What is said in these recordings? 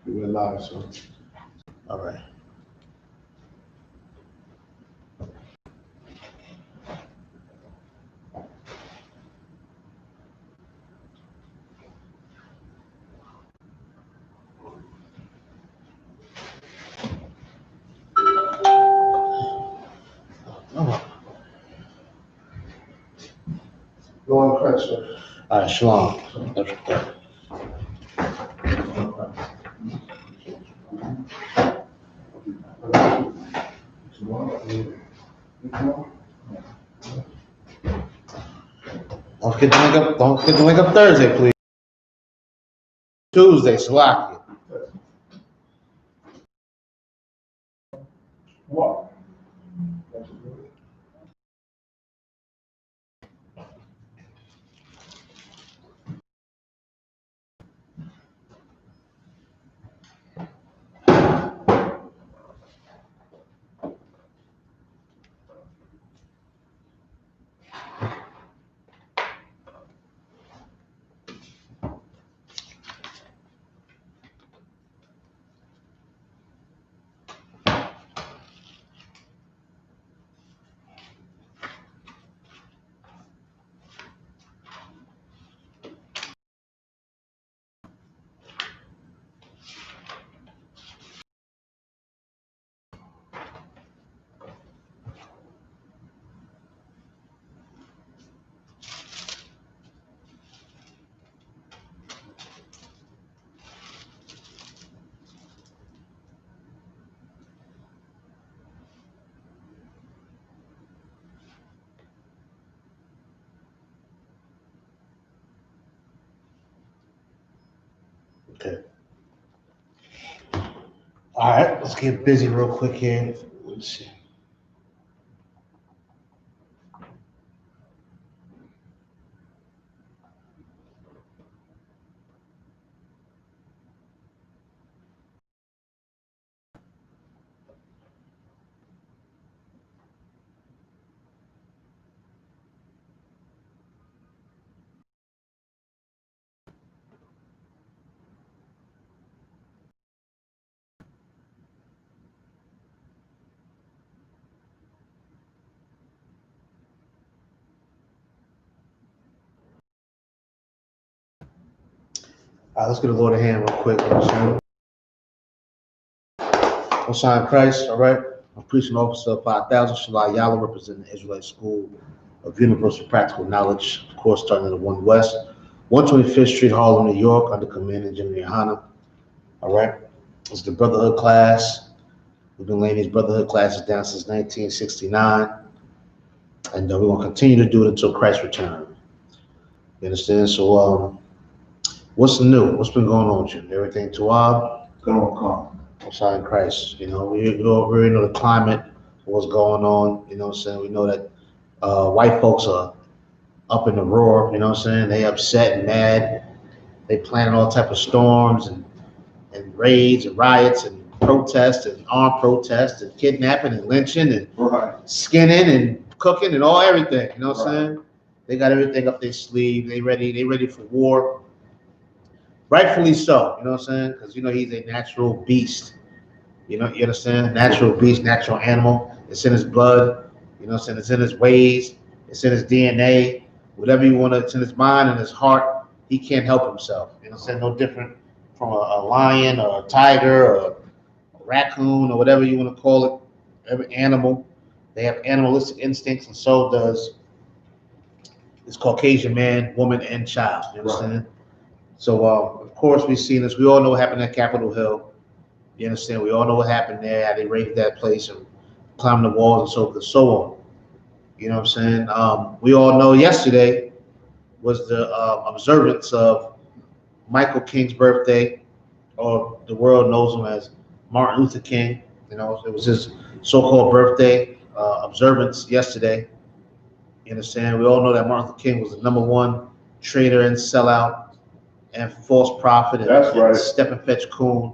We're live, so. All right. Go on, Christ, sir. All right, shalom. That's right. Don't forget to link up Thursday, please. Tuesday, Salaki. What? Okay. All right, let's get busy real quick here. Let's see. All right, let's get a Lord of hand real quick. Sign Christ, all right? I'm preaching officer of 5,000 Shalai Yalla, representing the Israelite School of Universal Practical Knowledge, of course, starting in the 1 West, 125th Street, Harlem, New York, under command General YAHANNA, all right? It's the Brotherhood class. We've been laying these Brotherhood classes down since 1969, and we're going to continue to do it until Christ returns. You understand? So, what's new? What's been going on with you? Everything Tawab? Go on, calm. Outside Christ, you know, we already know the climate, what's going on, you know what I'm saying? We know that white folks are up in the roar, you know what I'm saying? They upset and mad. They planning all type of storms and raids and riots and protests and armed protests and kidnapping and lynching and skinning and cooking and all everything, you know what I'm saying? They got everything up their sleeve. They ready for war. Rightfully so, you know what I'm saying? Because, you know, he's a natural beast. You know, you understand? Natural beast, natural animal. It's in his blood. You know what I'm saying? It's in his ways. It's in his DNA. Whatever you want to, it's in his mind and his heart. He can't help himself. You know what I'm saying? No different from a lion or a tiger or a raccoon or whatever you want to call it. Every animal, they have animalistic instincts, and so does this Caucasian man, woman, and child. You understand? Right. So, of course, we've seen this. We all know what happened at Capitol Hill. You understand? We all know what happened there, how they raided that place and climbed the walls and so on. You know what I'm saying? We all know yesterday was the observance of Michael King's birthday, or the world knows him as Martin Luther King. You know, it was his so-called birthday observance yesterday. You understand? We all know that Martin Luther King was the #1 traitor and sellout and false prophet and step and fetch coon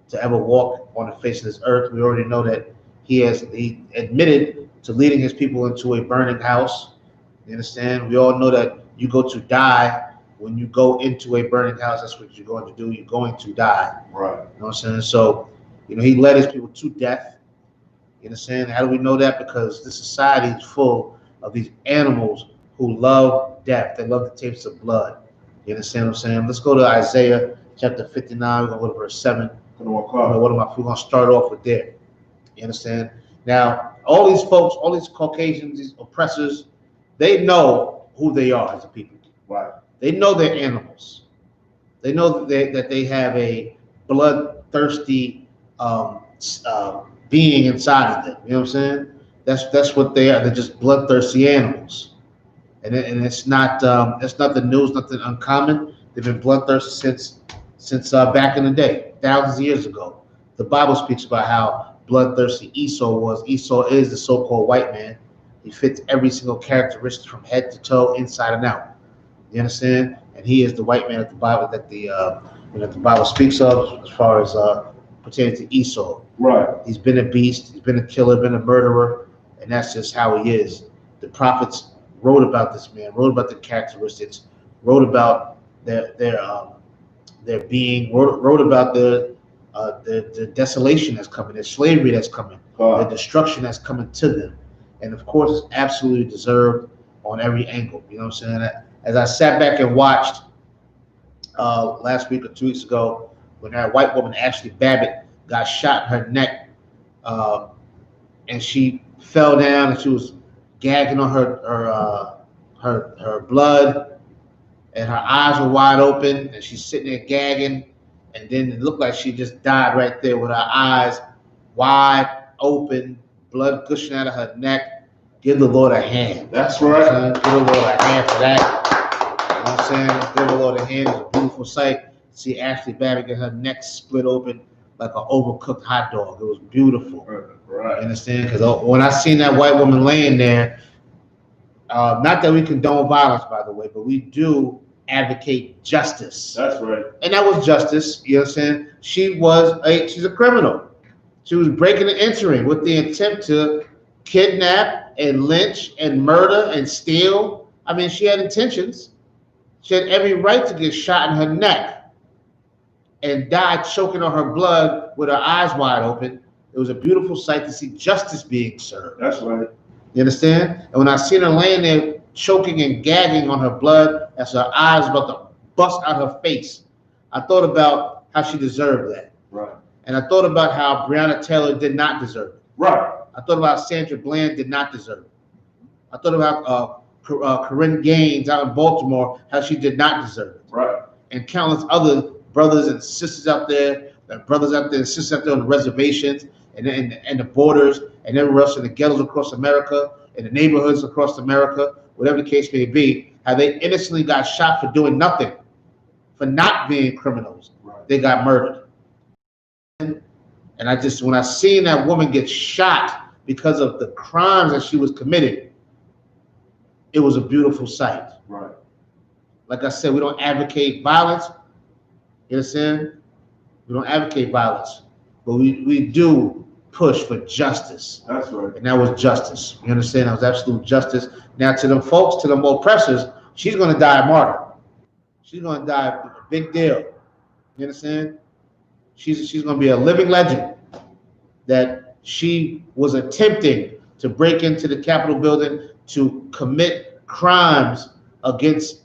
to ever walk on the face of this earth. We already know that he admitted to leading his people into a burning house. You understand? We all know that you go to die when you go into a burning house, that's what you're going to do. You're going to die. Right. You know what I'm saying? So, he led his people to death. You understand? How do we know that? Because the society is full of these animals who love death. They love the taste of blood. You understand what I'm saying? Let's go to Isaiah chapter 59. We're going to go to verse 7. We're going to start off with there. You understand? Now, all these folks, all these Caucasians, these oppressors, they know who they are as a people. Right. They know they're animals. They know that they have a bloodthirsty being inside of them. You know what I'm saying? That's what they are. They're just bloodthirsty animals. And it's not nothing new, it's nothing uncommon. They've been bloodthirsty since back in the day, thousands of years ago. The Bible speaks about how bloodthirsty Esau was. Esau is the so-called white man. He fits every single characteristic from head to toe, inside and out. You understand? And he is the white man that the Bible the Bible speaks of as far as pertaining to Esau. Right. He's been a beast. He's been a killer. Been a murderer, and that's just how he is. The prophets wrote about this man. Wrote about the characteristics. Wrote about their being. Wrote about the desolation that's coming. The slavery that's coming. The destruction that's coming to them. And of course, it's absolutely deserved on every angle. You know what I'm saying? As I sat back and watched last week or 2 weeks ago, when that white woman, Ashley Babbitt, got shot in her neck, and she fell down and she was gagging on her blood, and her eyes were wide open, and she's sitting there gagging, and then it looked like she just died right there with her eyes wide open, blood gushing out of her neck. Give the Lord a hand. That's right. Give the Lord a hand for that. You know what I'm saying? Give the Lord a hand. It's a beautiful sight. See Ashley Babbitt get her neck split open like an overcooked hot dog. It was beautiful. Right. You understand? Because when I seen that white woman laying there, not that we condone violence, by the way, but we do advocate justice. That's right. And that was justice. You know what I'm saying? She's a criminal. She was breaking and entering with the intent to kidnap and lynch and murder and steal. I mean, she had intentions. She had every right to get shot in her neck and die choking on her blood with her eyes wide open. It was a beautiful sight to see justice being served. That's right. You understand? And when I seen her laying there choking and gagging on her blood as her eyes about to bust out her face, I thought about how she deserved that. Right. And I thought about how Breonna Taylor did not deserve it. Right. I thought about Sandra Bland did not deserve it. I thought about Corinne Gaines out in Baltimore, how she did not deserve it. Right. And countless other brothers and sisters out there, and sisters out there on the reservations and the borders and everywhere else in the ghettos across America, in the neighborhoods across America, whatever the case may be, how they innocently got shot for doing nothing, for not being criminals. Right. They got murdered. And when I seen that woman get shot because of the crimes that she was committing, it was a beautiful sight. Right. Like I said, we don't advocate violence. You understand? We don't advocate violence, but we do push for justice. That's right. And that was justice. You understand? That was absolute justice. Now, to them folks, to them oppressors, she's going to die a martyr. She's going to die a big deal. You understand? She's going to be a living legend that she was attempting to break into the Capitol building to commit crimes against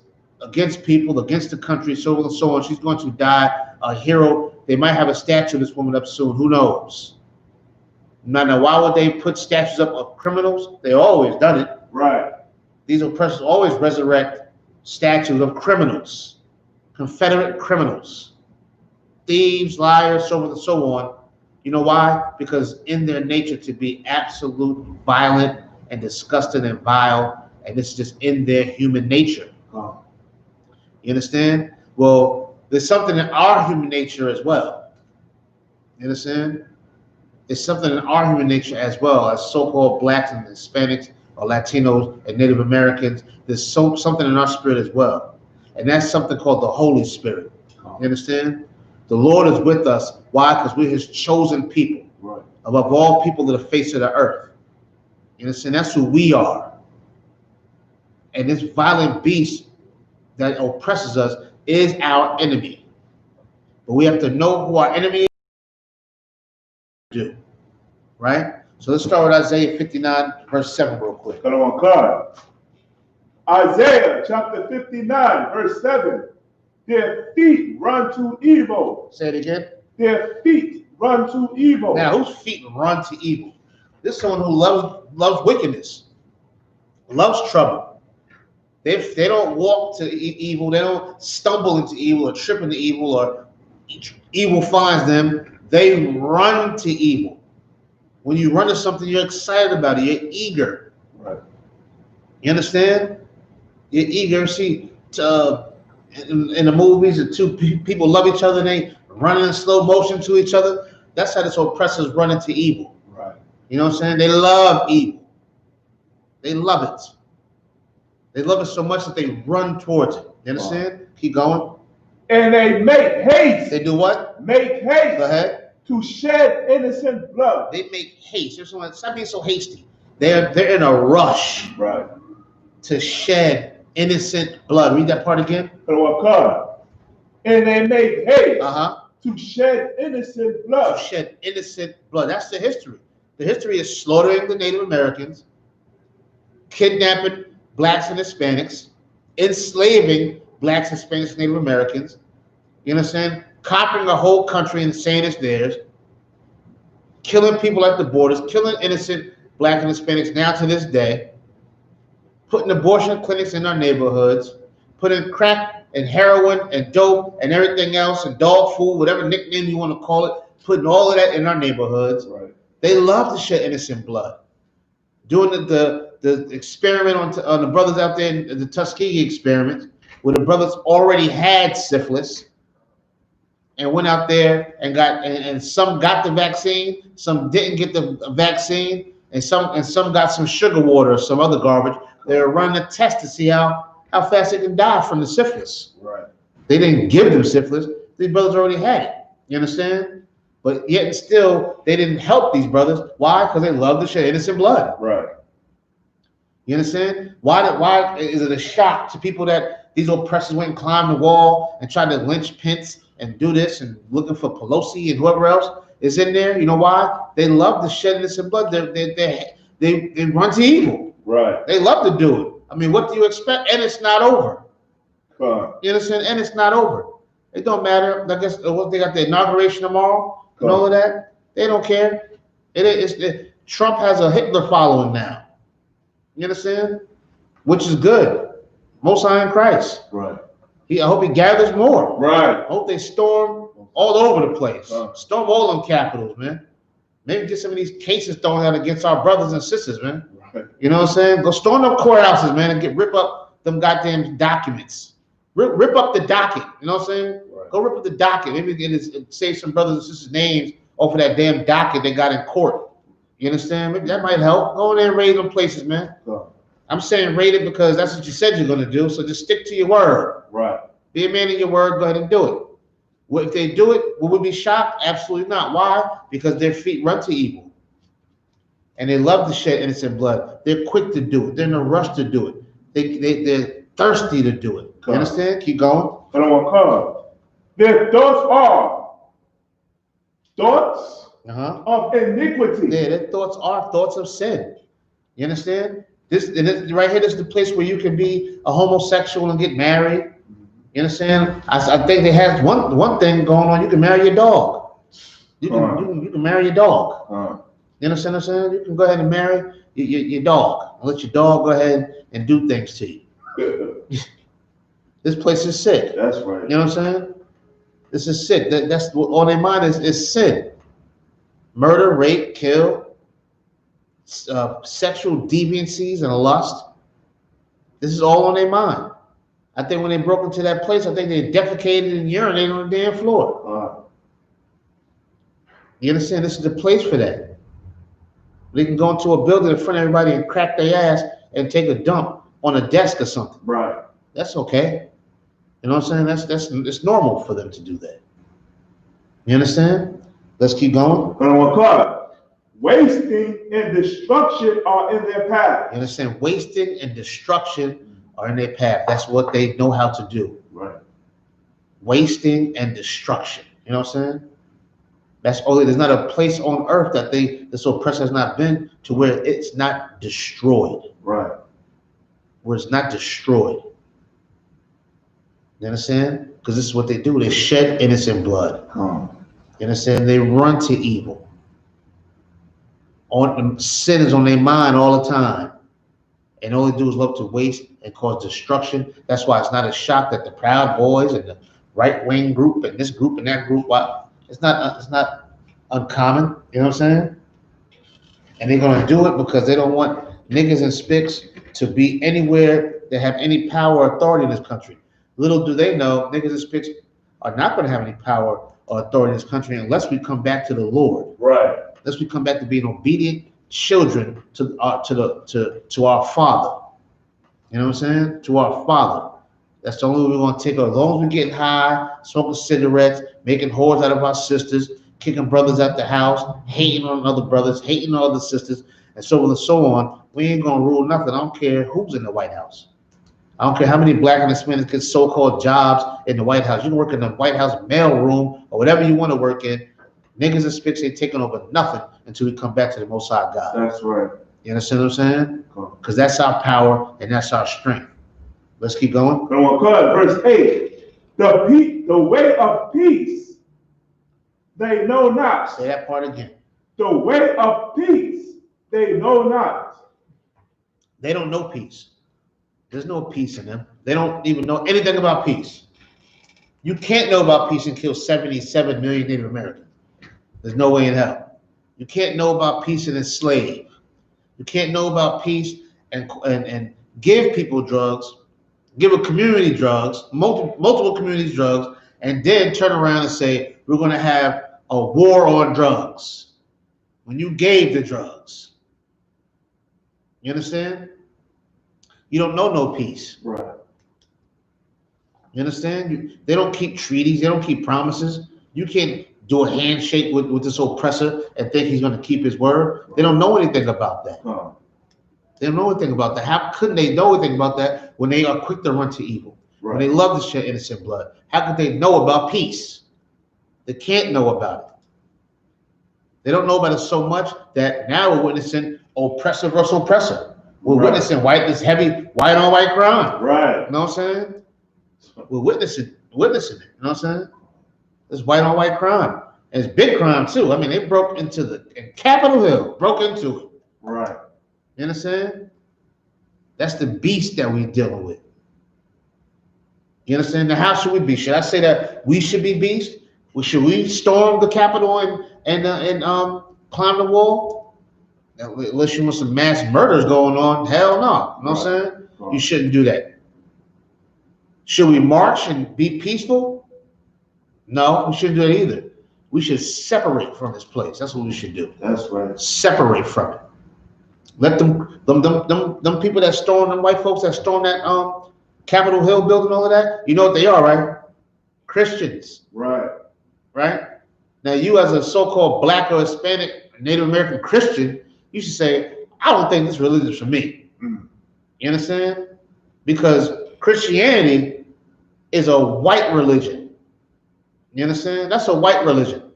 people, against the country, so on and so on. She's going to die a hero. They might have a statue of this woman up soon. Who knows? Now, why would they put statues up of criminals? They always done it. Right. These oppressors always resurrect statues of criminals, Confederate criminals, thieves, liars, so on and so on. You know why? Because in their nature to be absolute violent and disgusting and vile, and it's just in their human nature. You understand? Well, there's something in our human nature as well. You understand? There's something in our human nature as well as so-called blacks and Hispanics or Latinos and Native Americans. There's something in our spirit as well. And that's something called the Holy Spirit. You understand? The Lord is with us. Why? Because we're his chosen people. Right. Above all people to the face of the earth. You understand? That's who we are. And this violent beast that oppresses us is our enemy. But we have to know who our enemy is to do, right? So let's start with Isaiah 59, verse 7 real quick. Put them on card. Isaiah chapter 59, verse 7. Their feet run to evil. Say it again. Their feet run to evil. Now, whose feet run to evil? This is someone who loves wickedness, loves trouble. They don't walk to evil. They don't stumble into evil or trip into evil or evil finds them. They run to evil. When you run to something, you're excited about it. You're eager. Right. You understand? You're eager. See, in the movies, the two people love each other and they running in slow motion to each other. That's how this oppressors run into evil. Right. You know what I'm saying? They love evil. They love it. They love it so much that they run towards it. You understand? Wow. Keep going. And they make haste. They do what? Make haste. Go ahead. To shed innocent blood. They make haste. Stop being so hasty. They're in a rush. Right. To shed innocent blood. Read that part again. And they make haste. To shed innocent blood. To shed innocent blood. That's the history. The history is slaughtering the Native Americans, kidnapping blacks and Hispanics, enslaving blacks, Hispanics, and Native Americans. You understand? Conquering a whole country and saying it's theirs. Killing people at the borders, killing innocent black and Hispanics now to this day. Putting abortion clinics in our neighborhoods. Putting crack and heroin and dope and everything else and dog food, whatever nickname you want to call it, putting all of that in our neighborhoods. Right. They love to shed innocent blood. Doing the experiment on the brothers out there, in the Tuskegee experiment, where the brothers already had syphilis and went out there and and some got the vaccine, some didn't get the vaccine, and some got some sugar water or some other garbage. They were running a test to see how fast they can die from the syphilis. Right. They didn't give them syphilis. These brothers already had it. You understand? But yet and still, they didn't help these brothers. Why? Because they love to shed innocent blood. Right. You understand? Why is it a shock to people that these oppressors went and climbed the wall and tried to lynch Pence and do this and looking for Pelosi and whoever else is in there? You know why? They love to shed innocent blood. They run to evil. Right. They love to do it. I mean, what do you expect? And it's not over. You understand? And it's not over. It don't matter. I guess what they got the inauguration tomorrow and all of that. They don't care. Trump has a Hitler following now. You understand? Which is good. Most High in Christ. Right. I hope he gathers more. Right. I hope they storm all over the place. Storm all them capitals, man. Maybe get some of these cases thrown out against our brothers and sisters, man. Right. You know what I'm saying? Go storm them courthouses, man, and rip up them goddamn documents. Rip up the docket. You know what I'm saying? Right. Go rip up the docket. Maybe save some brothers and sisters' names off of that damn docket they got in court. You understand? Maybe that might help. Go in there and raid them places, man. I'm saying raid it because that's what you said you're going to do. So just stick to your word. Right. Be a man of your word. Go ahead and do it. If they do it, will we be shocked? Absolutely not. Why? Because their feet run to evil. And they love to shed innocent blood. They're quick to do it. They're in a rush to do it. They're thirsty to do it. You understand? Keep going. I don't want to call. Their thoughts are thoughts of iniquity. Yeah, their thoughts are thoughts of sin. You understand? This right here, this is the place where you can be a homosexual and get married. You understand? I think they have one thing going on. You can marry your dog. You can marry your dog. You understand what I'm saying? You can go ahead and marry your dog. And let your dog go ahead and do things to you. This place is sick. That's right. You know what I'm saying? This is sick. That's what on their mind is sin. Murder, rape, kill, sexual deviancies and lust. This is all on their mind. I think when they broke into that place, I think they defecated and urinated on the damn floor. You understand? This is the place for that. They can go into a building in front of everybody and crack their ass and take a dump on a desk or something. Right. That's okay. You know what I'm saying? It's normal for them to do that. You understand? Let's keep going. Wasting and destruction are in their path. You understand? Wasting and destruction are in their path. That's what they know how to do. Right. Wasting and destruction. You know what I'm saying? That's only, there's not a place on earth that this oppressor has not been to where it's not destroyed. Right. Where it's not destroyed. You understand? Because this is what they do. They shed innocent blood. You understand? They run to evil. Sin is on their mind all the time. And all they do is love to waste and cause destruction. That's why it's not a shock that the Proud Boys and the right-wing group and this group and that group, it's not uncommon. You know what I'm saying? And they're going to do it because they don't want niggas and spicks to be anywhere that have any power or authority in this country. Little do they know, niggas and spicks are not going to have any power or authority in this country unless we come back to the Lord. Right. Unless we come back to being obedient children to our Father. You know what I'm saying? To our Father. That's the only way we're going to take it. As long as we're getting high, smoking cigarettes, making whores out of our sisters, kicking brothers out the house, hating on other brothers, hating on other sisters, and so on and so on, we ain't going to rule nothing. I don't care who's in the White House. I don't care how many black and Hispanics get so-called jobs in the White House. You can work in the White House mail room or whatever you want to work in. Niggas and spicks ain't taking over nothing until we come back to the Most High God. That's right. You understand what I'm saying? Because that's our power and that's our strength. Let's keep going. Go on, verse 8. The way of peace they know not. Say that part again. The way of peace they know not. They don't know peace. There's no peace in them. They don't even know anything about peace. You can't know about peace and kill 77 million Native Americans. There's no way in hell. You can't know about peace and enslave. You can't know about peace and give people drugs, give a community drugs, multiple communities drugs, and then turn around and say, we're going to have a war on drugs. When you gave the drugs. You understand? You don't know no peace. Right. You understand? They don't keep treaties. They don't keep promises. You can't do a handshake with this oppressor and think he's going to keep his word. They don't know anything about that. They don't know anything about that. How couldn't they know anything about that when they are quick to run to evil? Right. When they love to shed innocent blood? How could they know about peace? They can't know about it. They don't know about it so much that now we're witnessing oppressor versus oppressor. We're witnessing this heavy white on white crime. Right. You know what I'm saying? We're witnessing it. You know what I'm saying? It's white on white crime. And it's big crime too. I mean, they broke into in Capitol Hill, broke into it. Right. You understand? That's the beast that we're dealing with. You understand? Now, how should we be? Should I say that we should be beasts? Should we storm the Capitol and climb the wall? Unless you want some mass murders going on, hell no. You know what I'm saying? You shouldn't do that. Should we march and be peaceful? No, we shouldn't do that either. We should separate from this place. That's what we should do. That's right. Separate from it. Let them people that storm, them white folks that storm that Capitol Hill building, all of that, you know what they are, right? Christians. Right. Right? Now you as a so-called black or Hispanic Native American Christian, you should say, I don't think this religion is for me. You understand? Because Christianity is a white religion. You understand? That's a white religion.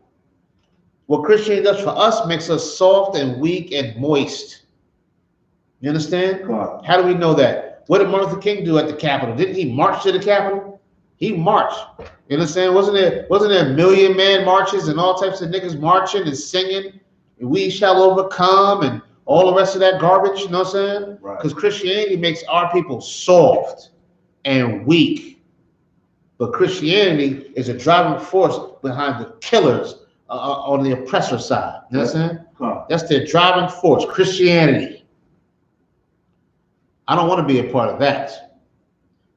What Christianity does for us makes us soft and weak and moist. You understand? God. How do we know that? What did Martin Luther King do at the Capitol? Didn't he march to the Capitol? He marched. You understand? Wasn't there a million man marches and all types of niggas marching and singing? We shall overcome and all the rest of that garbage, you know what I'm saying? Because Christianity makes our people soft and weak. But Christianity is a driving force behind the killers on the oppressor side. You know what I'm saying? That's their driving force, Christianity. I don't want to be a part of that.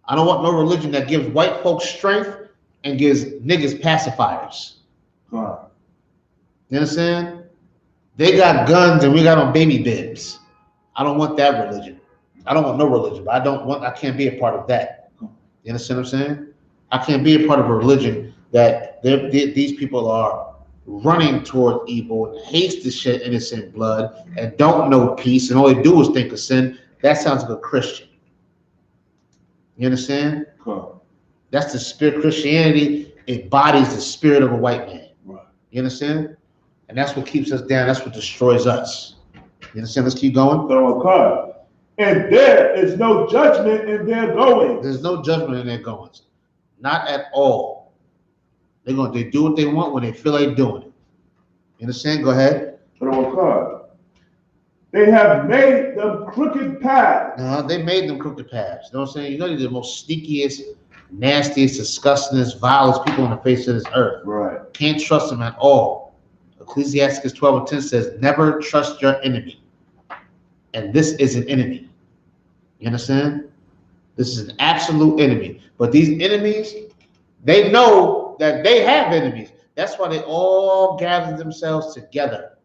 I don't want no religion that gives white folks strength and gives niggas pacifiers. You understand? They got guns and we got on baby bibs. I don't want that religion. I don't want no religion, but I can't be a part of that. You understand what I'm saying? I can't be a part of a religion that these people are running toward evil and hates to shed innocent blood and don't know peace and all they do is think of sin. That sounds like a Christian. You understand? Come. That's the spirit. Christianity embodies the spirit of a white man. Right. You understand? And that's what keeps us down. That's what destroys us. You understand? Let's keep going. So, okay. And there is no judgment in their goings. There's no judgment in their goings. Not at all. They do what they want when they feel like doing it. You understand? Go ahead. So, okay. They have made them crooked paths. No, they made them crooked paths. You know what I'm saying? You know, they're the most sneakiest, nastiest, disgustingest, vilest people on the face of this earth. Right. Can't trust them at all. Ecclesiastes 12:10 says, never trust your enemy. And this is an enemy. You understand? This is an absolute enemy. But these enemies, they know that they have enemies. That's why they all gather themselves together.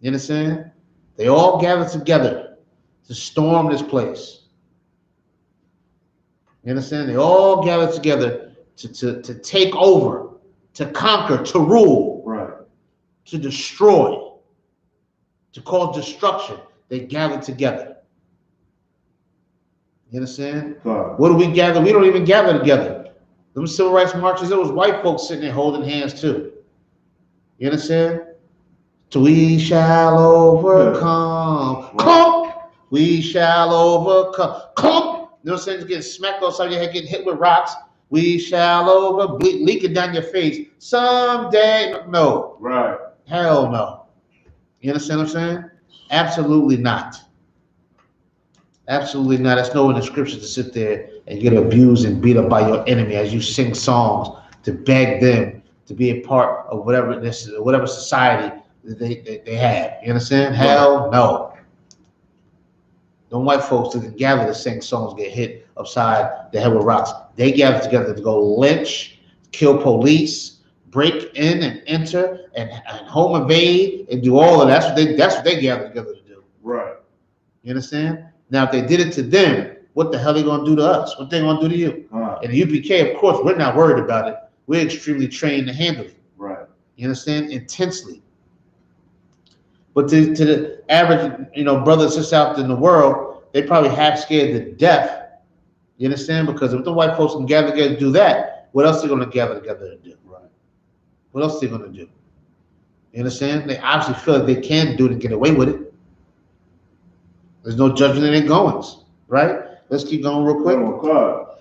You understand? They all gather together to storm this place. You understand? They all gather together to take over, to conquer, to rule, right, to destroy, to cause destruction. They gather together. You understand? What do we gather? We don't even gather together. Them civil rights marches, there was white folks sitting there holding hands too. You understand? So we shall overcome. Yeah. Come! We shall overcome. Come! You know what I'm saying? Getting smacked outside your head, getting hit with rocks. We shall leaking down your face. Someday. No. Right. Hell no. You understand what I'm saying? Absolutely not. Absolutely not. That's nowhere in the scriptures to sit there and get abused and beat up by your enemy as you sing songs to beg them to be a part of whatever society they have. You understand? Right. Hell no. Them white folks didn't gather to sing songs, get hit upside the head with rocks. They gathered together to go lynch, kill police, break in and enter, and home invade, and do all of that. That's what they gathered together to do. Right. You understand? Now, if they did it to them, what the hell are they going to do to us? What they going to do to you? And the U.P.K, of course, we're not worried about it. We're extremely trained to handle it. Right. You understand? Intensely. But to the average, brother and sister out in the world, they probably half scared to death. You understand? Because if the white folks can gather together to do that, what else are they going to gather together to do? Right. What else are they going to do? You understand? They obviously feel like they can do it and get away with it. There's no judgment in their goings, right? Let's keep going real quick. Oh, God.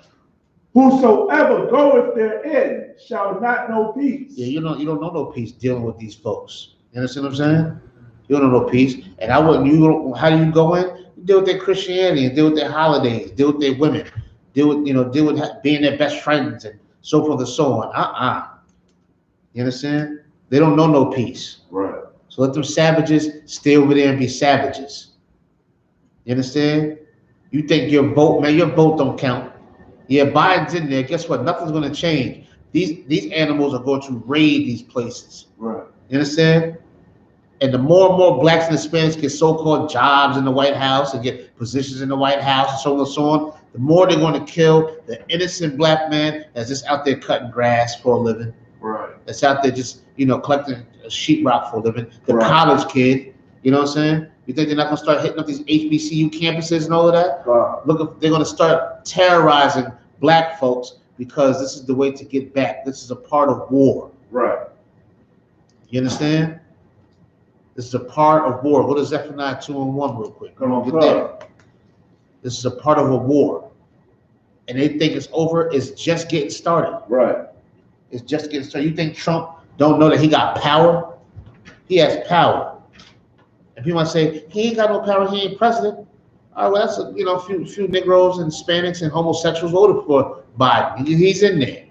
Whosoever goeth therein shall not know peace. Yeah, you don't know no peace dealing with these folks. You understand what I'm saying? You don't know no peace. And how do you go in? You deal with their Christianity and deal with their holidays, deal with their women, deal with being their best friends and so forth and so on. You understand? They don't know no peace. Right. So let them savages stay over there and be savages. You understand? You think your vote, man, your vote don't count. Yeah, Biden's in there. Guess what? Nothing's going to change. These animals are going to raid these places. Right. You understand? And the more and more blacks and Hispanics get so-called jobs in the White House and get positions in the White House and so on and so on, the more they're going to kill the innocent black man that's just out there cutting grass for a living. Right. That's out there just, collecting sheetrock for a living. The college kid, you know what I'm saying? You think they're not going to start hitting up these HBCU campuses and all of that? Wow. Look, they're going to start terrorizing black folks because this is the way to get back. This is a part of war. Right. You understand? This is a part of war. Go to Zephaniah 2:1 real quick. Come on, get there. This is a part of a war. And they think it's over. It's just getting started. Right. It's just getting started. You think Trump don't know that he got power? He has power. And people might say, he ain't got no power, he ain't president. All right, well, that's a few Negroes and Hispanics and homosexuals voted for Biden. He's in there.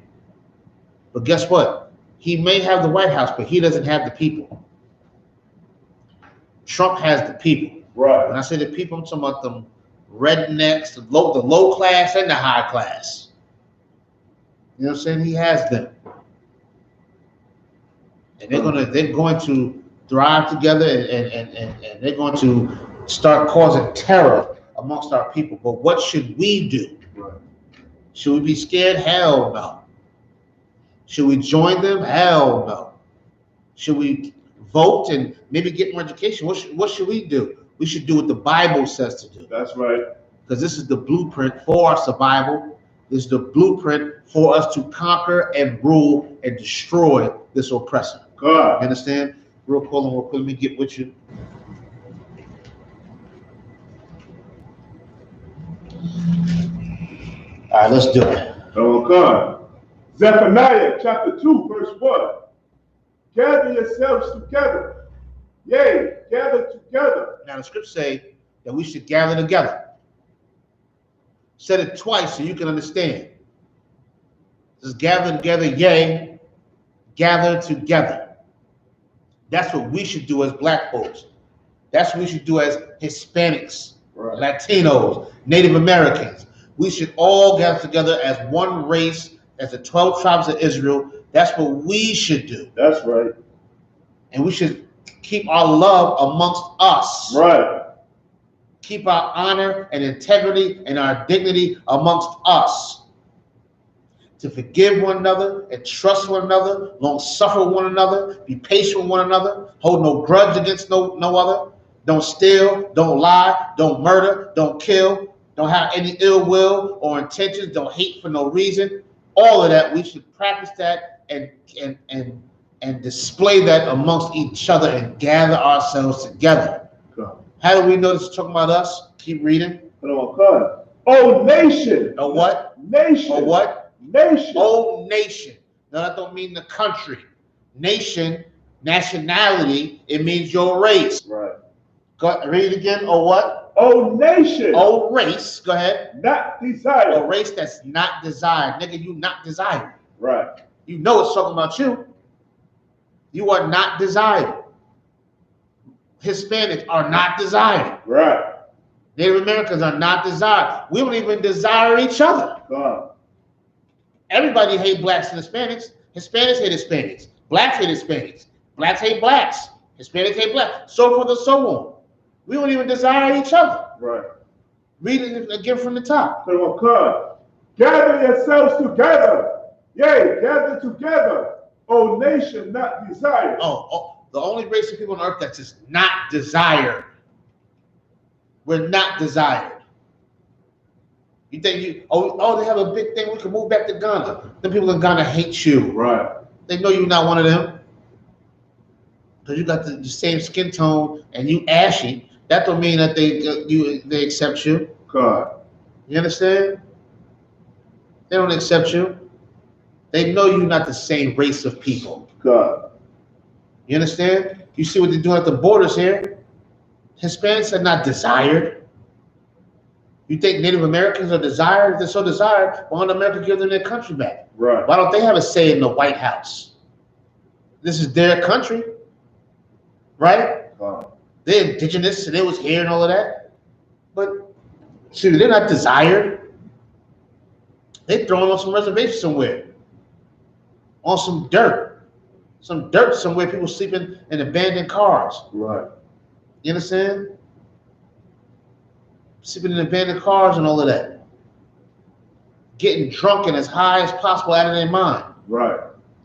But guess what? He may have the White House, but he doesn't have the people. Trump has the people. Right. When I say the people, I'm talking about them rednecks, the low class and the high class. You know what I'm saying? He has them. And they're going to thrive together and they're going to start causing terror amongst our people. But what should we do? Right. Should we be scared? Hell no. Should we join them? Hell no. Should we vote and maybe get more education? What should we do? We should do what the Bible says to do. That's right. because this is the blueprint for our survival. This is the blueprint for us to conquer and rule and destroy this oppressor. God. You understand? Real quick, let me get with you. All right, let's do it. Oh, God. Zephaniah chapter 2, verse 1. Gather yourselves together. Yea, gather together. Now the scriptures say that we should gather together. Said it twice so you can understand. Just gather together, yea, gather together. That's what we should do as black folks. That's what we should do as Hispanics, right, Latinos, Native Americans. We should all gather together as one race, as the 12 tribes of Israel. That's what we should do. That's right. And we should keep our love amongst us. Right. Keep our honor and integrity and our dignity amongst us. To forgive one another and trust one another, long suffer one another, be patient with one another, hold no grudge against no other. Don't steal, don't lie, don't murder, don't kill, don't have any ill will or intentions, don't hate for no reason. All of that, we should practice that and display that amongst each other and gather ourselves together. God. How do we know this is talking about us? Keep reading. Oh, God. Oh, nation. Oh, what? Nation. Oh, what? Nation. Oh, nation. Now, that don't mean the country. Nation, nationality, it means your race. Right. Go, read it again. Oh, what? Oh, nation. Oh, race. Go ahead. Not desired. A race that's not desired. Nigga, you not desired. Right. You know it's talking about you. You are not desired. Hispanics are not desired. Right. Native Americans are not desired. We don't even desire each other. God. Everybody hate blacks and Hispanics. Hispanics hate Hispanics. Blacks hate Hispanics. Blacks hate blacks. Hispanics hate blacks. So forth and so on. We don't even desire each other. Right. Read it again from the top. Oh, God. Gather yourselves together. Yea, gather together. O nation not desired. Oh, the only race of people on earth that's just not desired. We're not desired. You think they have a big thing, we can move back to Ghana. The people in Ghana hate you. Right. They know you're not one of them. Because you got the same skin tone and you ashy. That don't mean that they accept you. God. You understand? They don't accept you. They know you're not the same race of people. God. You understand? You see what they're doing at the borders here? Hispanics are not desired. You think Native Americans are desired? If they're so desired, why don't America give them their country back? Right. Why don't they have a say in the White House? This is their country, right? God. They're indigenous and they was here and all of that. But see, they're not desired. They're throwing on some reservation somewhere. On some dirt somewhere, people sleeping in abandoned cars. Right. You understand? Sleeping in abandoned cars and all of that. Getting drunk and as high as possible out of their mind. Right.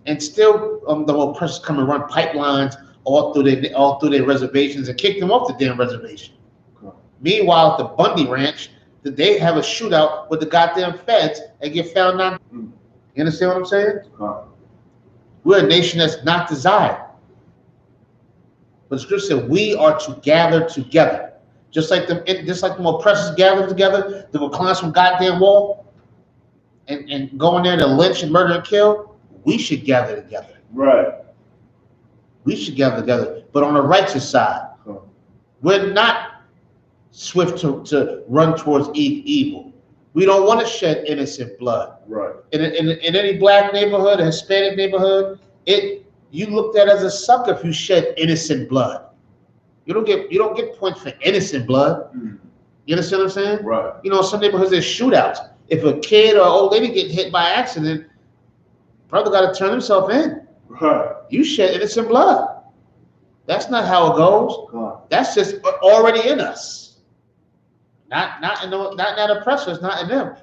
And still, the oppressors come and run pipelines all through their reservations and kick them off the damn reservation. Okay. Meanwhile, at the Bundy Ranch, they have a shootout with the goddamn feds and get found not. You understand what I'm saying? Okay. We're a nation that's not desired. But the scripture said we are to gather together. Just like them oppressors gathered together, they will climb some goddamn wall and go in there to lynch and murder and kill. We should gather together. Right. We should gather together, but on the righteous side. Okay. We're not swift to run towards evil. We don't want to shed innocent blood. Right. In any black neighborhood, a Hispanic neighborhood, you looked at as a sucker if you shed innocent blood. You don't get points for innocent blood. Mm. You understand what I'm saying? Right. You know, some neighborhoods there's shootouts. If a kid or old lady get hit by accident, brother got to turn himself in. Right. You shed innocent blood. That's not how it goes. God. That's just already in us. Not oppressors, not in them.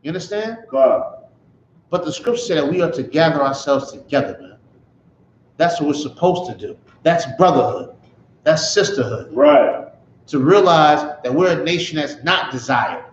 You understand? God. But the scripture said that we are to gather ourselves together, man. That's what we're supposed to do. That's brotherhood. That's sisterhood. Right. to realize that we're a nation that's not desired.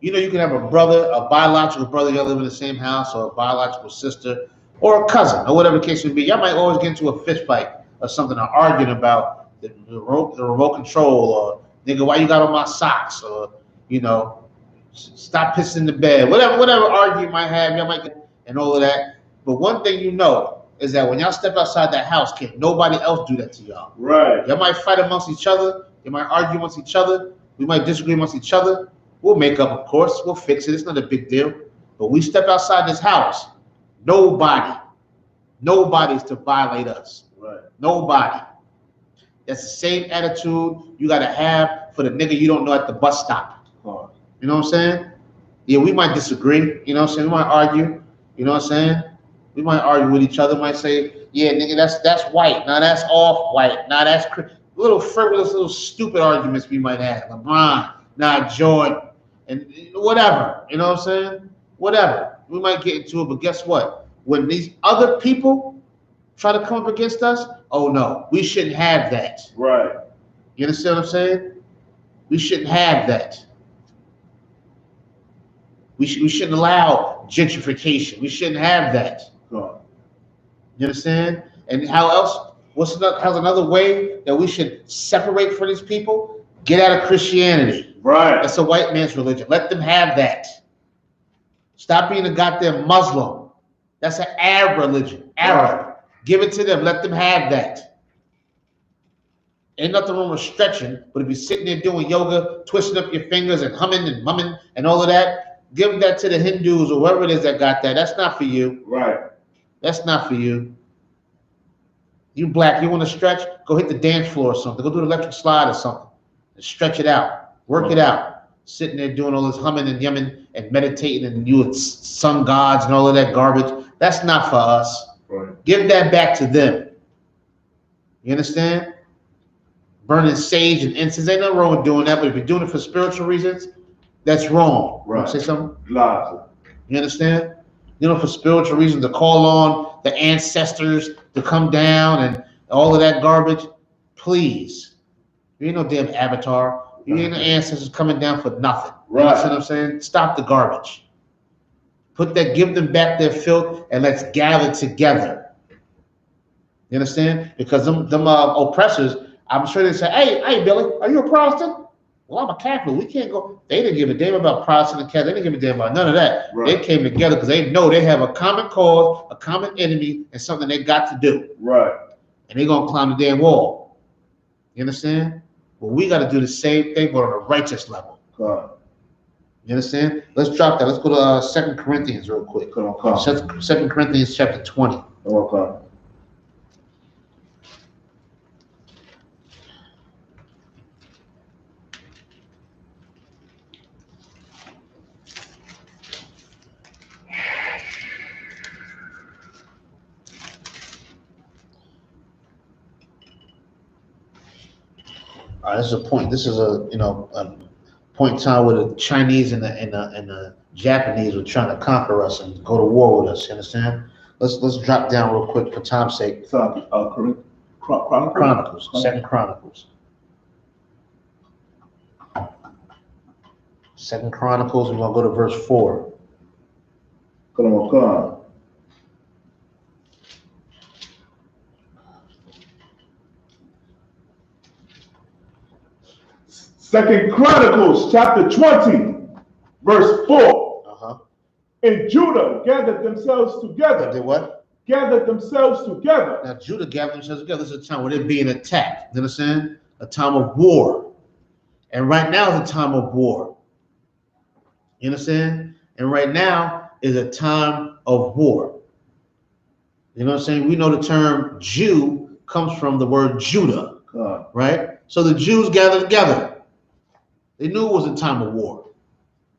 You know, you can have a brother, a biological brother, y'all live in the same house, or a biological sister, or a cousin, or whatever the case may be. Y'all might always get into a fist fight or something, or arguing about the remote control, or nigga, why you got on my socks, or you know, stop pissing in the bed, whatever argument you might have, y'all might get, and all of that. But one thing you know is that when y'all step outside that house, can't nobody else do that to y'all. Right. Y'all might fight amongst each other. You might argue amongst each other. We might disagree amongst each other. We'll make up, of course. We'll fix it. It's not a big deal. But we step outside this house, nobody's to violate us. Right. Nobody. That's the same attitude you got to have for the nigga you don't know at the bus stop. Huh. You know what I'm saying? Yeah, we might disagree. You know what I'm saying? We might argue. You know what I'm saying? We might argue with each other. Might say, yeah, nigga, that's white. Now that's off-white. Now that's little frivolous, little stupid arguments we might have. LeBron, nah, Jordan, and whatever. You know what I'm saying? Whatever. We might get into it, but guess what? When these other people try to come up against us, oh no, we shouldn't have that. Right. You understand what I'm saying? We shouldn't have that. We shouldn't allow gentrification. We shouldn't have that. Huh. You understand? And how else? How's another way that we should separate from these people? Get out of Christianity. Right. That's a white man's religion. Let them have that. Stop being a goddamn Muslim. That's an Arab religion. Arab. Right. Give it to them. Let them have that. Ain't nothing wrong with stretching, but if you're sitting there doing yoga, twisting up your fingers and humming and mumming and all of that, give that to the Hindus or whoever it is that got that. That's not for you. Right. That's not for you. You black, you want to stretch? Go hit the dance floor or something. Go do the electric slide or something. And stretch it out. Work it out. Sitting there doing all this humming and yumming and meditating and you sun gods and all of that garbage. That's not for us. Right. Give that back to them. You understand? Burning sage and incense. Ain't nothing wrong with doing that, but if you're doing it for spiritual reasons, that's wrong. Right. Say something? Lots. You understand? You know, for spiritual reasons, to call on the ancestors to come down and all of that garbage. Please. You ain't no damn avatar. You ain't no ancestors coming down for nothing. Right. You know what I'm saying? Stop the garbage. Give them back their filth and let's gather together. You understand? Because them oppressors, I'm sure they say, hey, Billy, are you a Protestant? Well, I'm a Catholic. We can't go. They didn't give a damn about Protestant and Catholic. They didn't give a damn about none of that. Right. They came together because they know they have a common cause, a common enemy, and something they got to do. Right. And they're going to climb the damn wall. You understand? Well, we got to do the same thing, but on a righteous level. God. You understand? Let's drop that. Let's go to 2 Corinthians real quick. 2 Corinthians chapter 20. Okay. This is a point. This is a point in time where the Chinese and the Japanese were trying to conquer us and go to war with us. You understand? Let's drop down real quick for time's sake. Chronicles. 2 Chronicles. 2 Chronicles. We're gonna go to verse 4. Come on. 2 Chronicles chapter 20, verse 4. Uh-huh. And Judah gathered themselves together. They what? Gathered themselves together. Now Judah gathered themselves together. This is a time where they're being attacked. You understand? A time of war. And right now is a time of war. You understand? And right now is a time of war. You know what I'm saying? We know the term Jew comes from the word Judah. Right? So the Jews gathered together. They knew it was a time of war.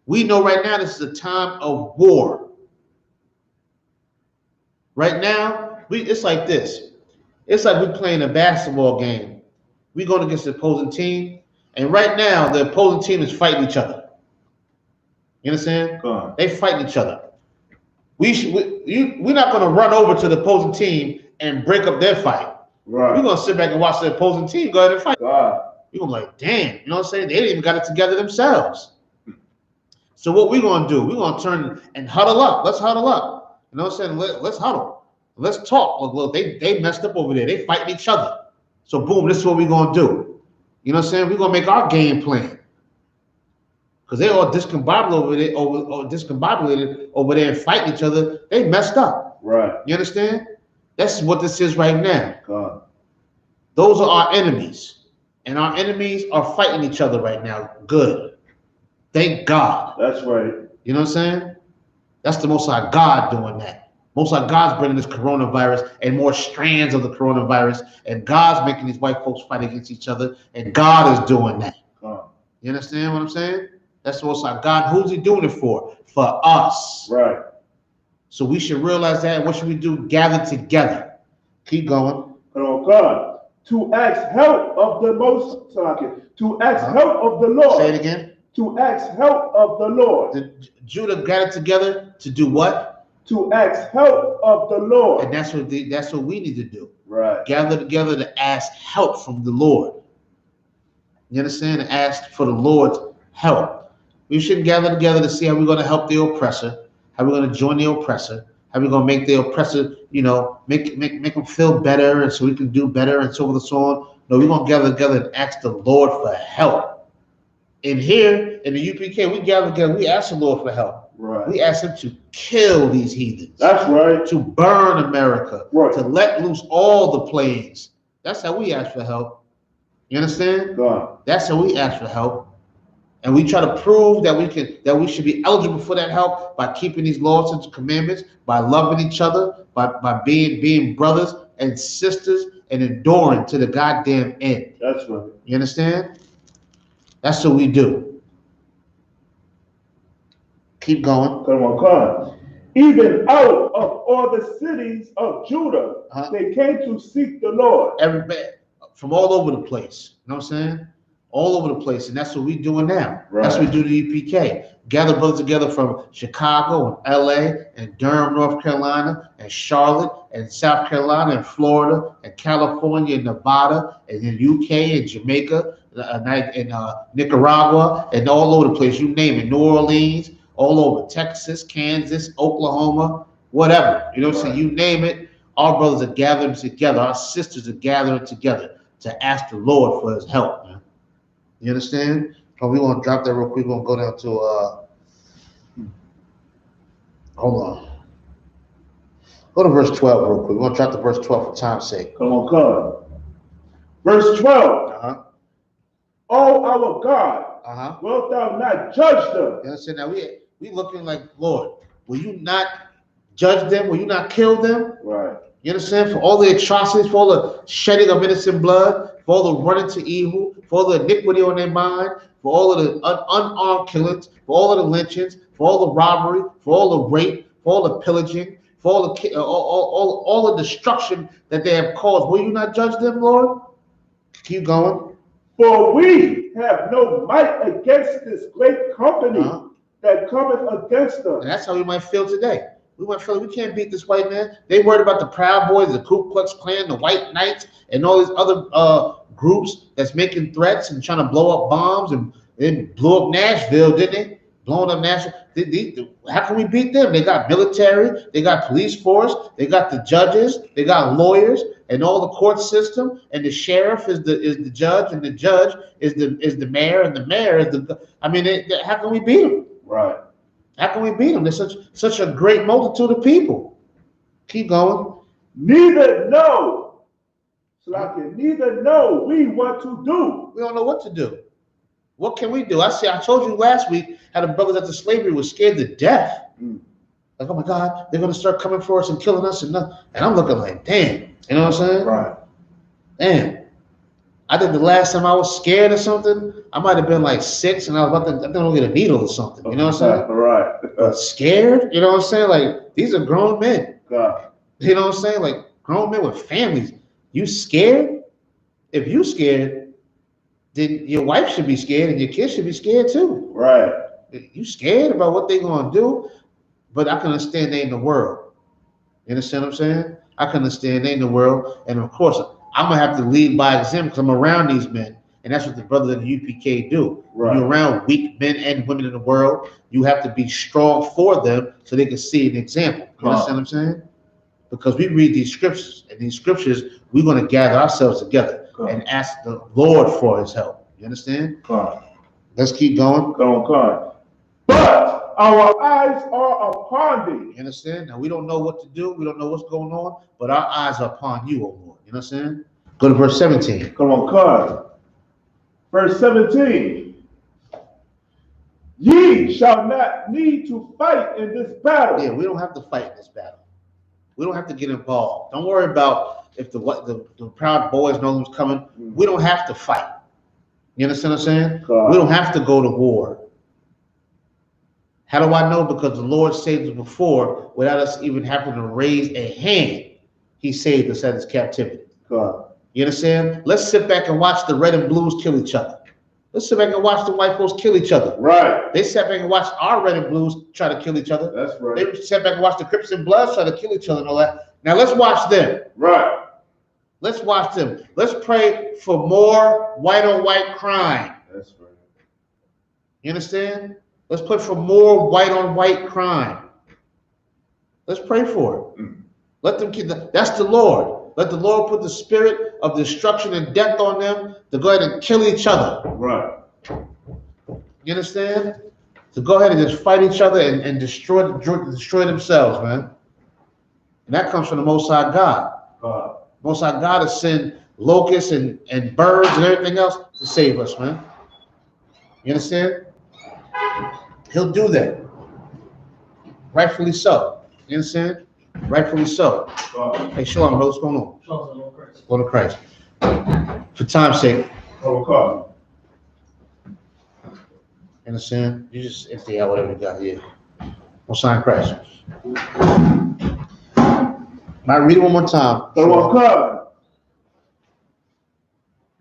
We know right now this is a time of war. Right now, it's like this. It's like we're playing a basketball game. We're going against the opposing team, and right now the opposing team is fighting each other. You understand? They fighting each other. We're not going to run over to the opposing team and break up their fight. Right. We're going to sit back and watch the opposing team go ahead and fight. You're gonna be like, damn, you know what I'm saying? They didn't even got it together themselves. So what we're gonna do, we're gonna turn and huddle up. Let's huddle up. You know what I'm saying? Let's huddle. Let's talk. Look, they messed up over there. They fighting each other. So boom, this is what we're gonna do. You know what I'm saying? We're gonna make our game plan. Because they all discombobulated over there and fighting each other. They messed up. Right. You understand? That's what this is right now. God. Those are our enemies. And our enemies are fighting each other right now. Good. Thank God. That's right. You know what I'm saying? That's the Most High God doing that. Most High God's bringing this coronavirus and more strands of the coronavirus. And God's making these white folks fight against each other. And God is doing that. God. You understand what I'm saying? That's the Most High God. Who's he doing it for? For us. Right. So we should realize that. And what should we do? Gather together. Keep going. Oh God. To ask help of the most, to ask help of the Lord. Say it again. To ask help of the Lord. Judah gathered together to do what? To ask help of the Lord. And that's what we need to do. Right. Gather together to ask help from the Lord. You understand? And ask for the Lord's help. We shouldn't gather together to see how we're going to help the oppressor, how we're going to join the oppressor, how we're going to make the oppressor, you know, make them feel better, and so we can do better, and so forth and so on. No, we're going to gather together and ask the Lord for help. And here in the UPK, we gather together, we ask the Lord for help. Right. We ask him to kill these heathens. That's right. To burn America. Right. To let loose all the plagues. That's how we ask for help. You understand? God. That's how we ask for help. And we try to prove that we should be eligible for that help by keeping these laws and commandments, by loving each other, by being brothers and sisters and enduring to the goddamn end. That's right. You understand? That's what we do. Keep going. Come on, God. Even out of all the cities of Judah, they came to seek the Lord. Everybody from all over the place. You know what I'm saying? All over the place, and that's what we're doing now. Right. That's what we do to UPK. Gather brothers together from Chicago and LA and Durham, North Carolina, and Charlotte and South Carolina and Florida and California and Nevada and then UK and Jamaica and Nicaragua and all over the place. You name it. New Orleans, all over Texas, Kansas, Oklahoma, whatever. You know what I'm saying? You name it. Our brothers are gathering together. Our sisters are gathering together to ask the Lord for his help, man. You understand? So we want to drop that real quick. We're going to go down to, hold on. Go to verse 12 real quick. We're going to drop to verse 12 for time's sake. Come on, God. Verse 12. Oh, our God, wilt thou not judge them? You understand? Now we looking like, Lord, will you not judge them? Will you not kill them? Right. You understand? For all the atrocities, for all the shedding of innocent blood, for all the running to evil, for all the iniquity on their mind, for all of the unarmed killings, for all of the lynchings, for all the robbery, for all the rape, for all the pillaging, for all the destruction that they have caused. Will you not judge them, Lord? Keep going. For we have no might against this great company that cometh against us. And that's how we might feel today. We might feel we can't beat this white man. They worried about the Proud Boys, the Ku Klux Klan, the White Knights, and all these other groups that's making threats and trying to blow up bombs. And they blew up Nashville, didn't they? Blowing up Nashville. How can we beat them? They got military, they got police force, they got the judges, they got lawyers, and all the court system. And the sheriff is the judge, and the judge is the mayor, and the mayor is the. I mean, how can we beat them? Right. How can we beat them? There's such a great multitude of people. Keep going. Neither know we what to do. We don't know what to do. What can we do? I told you last week how the brothers after slavery were scared to death. Like, oh my God, they're gonna start coming for us and killing us and I'm looking like, damn. You know what I'm saying? Right. Damn. I think the last time I was scared of something, I might have been like 6 and I was about to get a needle or something. You know what I'm saying? Right. But scared? You know what I'm saying? Like, these are grown men. God. You know what I'm saying? Like, grown men with families. You scared? If you scared, then your wife should be scared and your kids should be scared too. Right. You scared about what they're going to do, but I can understand they in the world. You understand what I'm saying? I can understand they in the world. And of course, I'm going to have to lead by example because I'm around these men. And that's what the brothers of the UPK do. Right. When you're around weak men and women in the world, you have to be strong for them so they can see an example. You understand what I'm saying? Because we read these scriptures, and these scriptures, we're going to gather ourselves together and ask the Lord for his help. You understand? Let's keep going. But our eyes are upon thee. You understand? Now, we don't know what to do. We don't know what's going on, but our eyes are upon you, O Lord. You understand? Go to verse 17. Come on, God. Verse 17. Ye shall not need to fight in this battle. Yeah, we don't have to fight in this battle. We don't have to get involved. Don't worry about if the proud boys know who's coming. We don't have to fight. You understand what I'm saying? We don't have to go to war. How do I know? Because the Lord saved us before without us even having to raise a hand. He saved us out of his captivity. You understand? Let's sit back and watch the red and blues kill each other. Let's sit back and watch the white folks kill each other. Right. They sat back and watched our red and blues try to kill each other. That's right. They sat back and watched the Crips and Bloods try to kill each other and all that. Now let's watch them. Right. Let's watch them. Let's pray for more white on white crime. That's right. You understand? Let's pray for more white on white crime. Let's pray for it. Let them keep that's the Lord. Let the Lord put the spirit of destruction and death on them to go ahead and kill each other. Right. You understand? To go ahead and just fight each other and destroy themselves, man. And that comes from the Most High God. Most High God has sent locusts and birds and everything else to save us, man. You understand? He'll do that. Rightfully so. You understand? Rightfully so. Hey, Shalom, bro, what's going on? Shalom, Christ. Go to Christ. For time's sake. Oh, You understand? You just empty out whatever you got here. We'll sign Christ. Might read it one more time.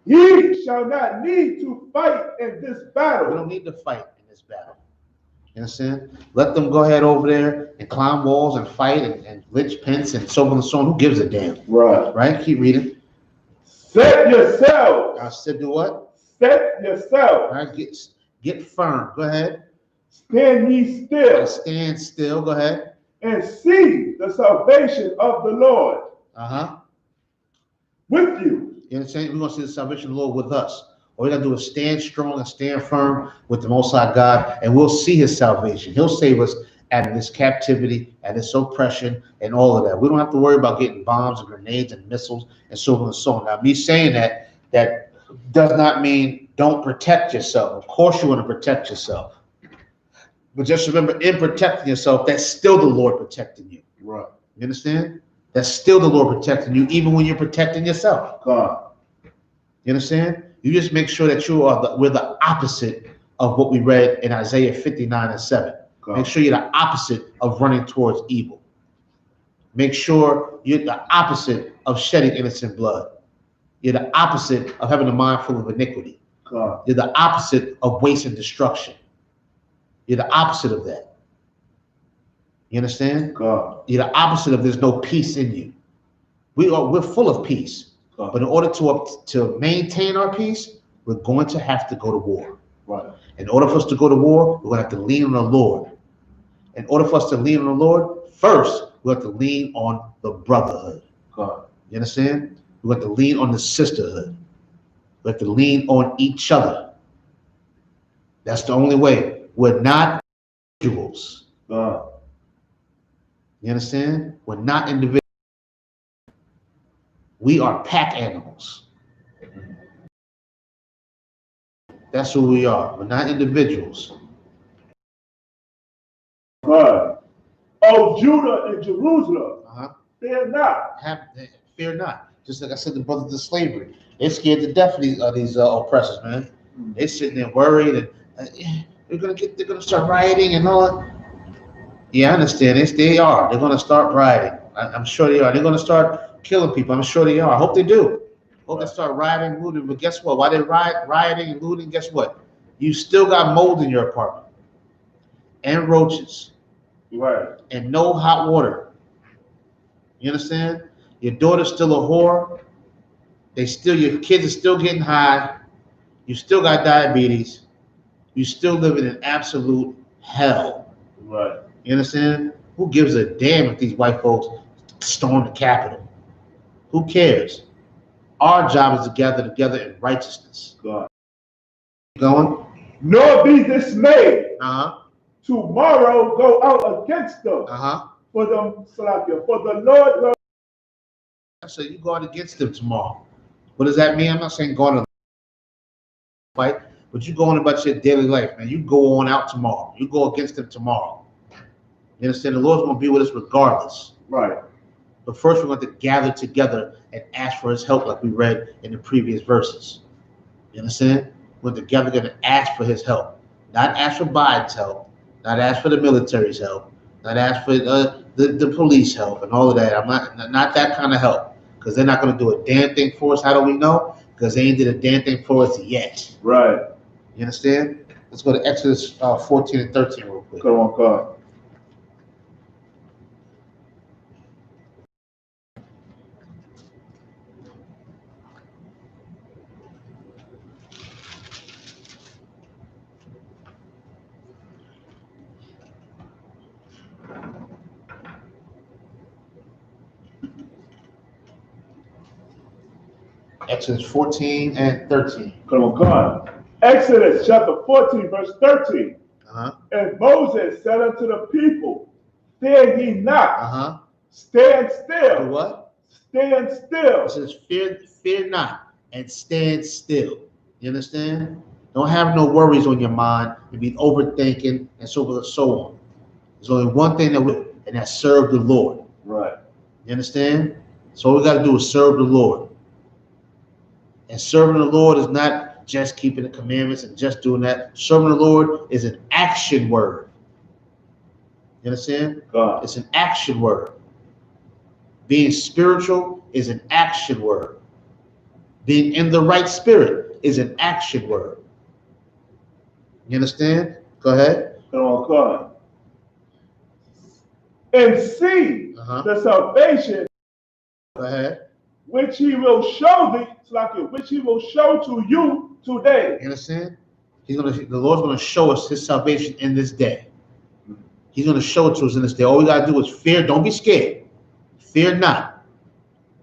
Ye shall not need to fight in this battle. We don't need to fight in this battle. You understand? Let them go ahead over there and climb walls and fight and lynch pens and so on and so on. Who gives a damn? Right. Right? Keep reading. Set yourselves. I said do what? Set yourselves. All right, get firm. Go ahead. Stand ye still. Stand still. Go ahead. And see the salvation of the Lord. With you. You understand? We're going to see the salvation of the Lord with us. All we got to do is stand strong and stand firm with the Most High God, and we'll see his salvation. He'll save us out of this captivity, and this oppression, and all of that. We don't have to worry about getting bombs and grenades and missiles and so on and so on. Now, me saying that does not mean don't protect yourself. Of course you want to protect yourself. But just remember, in protecting yourself, that's still the Lord protecting you. Right. You understand? That's still the Lord protecting you, even when you're protecting yourself. You understand? You just make sure that we're the opposite of what we read in Isaiah 59:7. Make sure you're the opposite of running towards evil. Make sure you're the opposite of shedding innocent blood. You're the opposite of having a mind full of iniquity. You're the opposite of waste and destruction. You're the opposite of that. You understand? You're the opposite of there's no peace in you. We're full of peace. But in order to maintain our peace, we're going to have to go to war. Right. In order for us to go to war, we're going to have to lean on the Lord. In order for us to lean on the Lord, first, we have to lean on the brotherhood. You understand? We have to lean on the sisterhood. We have to lean on each other. That's the only way. We're not individuals. You understand? We're not individuals. We are pack animals. That's who we are. We're not individuals. Oh, Judah and Jerusalem, fear not. Fear not. Just like I said, the brothers of slavery, they're scared to death of these oppressors, man. They're sitting there worried, and they're gonna start rioting and all that. Yeah, I understand this. They are. They're gonna start rioting. I'm sure they are. They're gonna start killing people. I'm sure they are. I hope they do. Hope they start rioting and looting. But guess what? While they're rioting and looting, guess what? You still got mold in your apartment. And roaches. Right. And no hot water. You understand? Your daughter's still a whore. Your kids are still getting high. You still got diabetes. You still live in an absolute hell. Right. You understand? Who gives a damn if these white folks storm the Capitol? Who cares? Our job is to gather together in righteousness. God. Going? Nor be dismayed. Uh-huh. Tomorrow go out against them. Uh-huh. For the Lord will. So you go out against them tomorrow. What does that mean? I'm not saying going to fight, but you go on about your daily life, man. You go on out tomorrow. You go against them tomorrow. You understand? The Lord's going to be with us regardless. Right. But first, we're going to gather together and ask for his help, like we read in the previous verses. You understand? We're together going to ask for his help. Not ask for Biden's help. Not ask for the military's help. Not ask for the police help and all of that. I'm not that kind of help, because they're not going to do a damn thing for us. How do we know? Because they ain't did a damn thing for us yet. Right. You understand? Let's go to Exodus 14 and 13 real quick. Come on, God. Exodus 14 and 13. Come on, God. Exodus chapter 14, verse 13. Uh-huh. And Moses said unto the people, fear ye not. Uh-huh. Stand still. Do what? Stand still. It says, fear not, and stand still. You understand? Don't have no worries on your mind and be overthinking and so forth and so on. There's only one thing and that's serve the Lord. Right. You understand? So all we got to do is serve the Lord. And serving the Lord is not just keeping the commandments and just doing that. Serving the Lord is an action word. You understand? God. It's an action word. Being spiritual is an action word. Being in the right spirit is an action word. You understand? Go ahead. Come on, God. And see the salvation. Go ahead. Which he will show thee, which he will show to you today. You understand? The Lord's going to show us his salvation in this day. He's going to show it to us in this day. All we got to do is fear. Don't be scared. Fear not.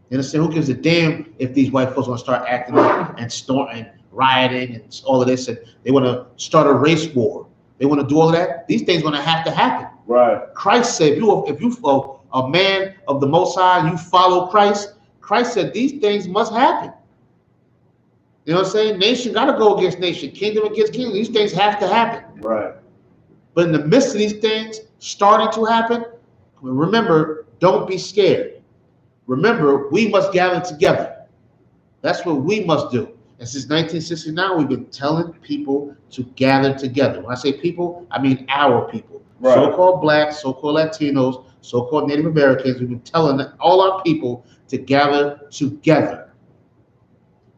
You understand? Who gives a damn if these white folks want to start acting up and storming and rioting and all of this, and they want to start a race war? They want to do all of that. These things are going to have to happen. Right. Christ said, if you a man of the Most High, you follow Christ. Christ said these things must happen. You know what I'm saying? Nation got to go against nation, kingdom against kingdom. These things have to happen. Right. But in the midst of these things starting to happen, remember, don't be scared. Remember, we must gather together. That's what we must do. And since 1969, we've been telling people to gather together. When I say people, I mean our people. Right. So-called blacks, so-called Latinos, so-called Native Americans. We've been telling all our people to gather together,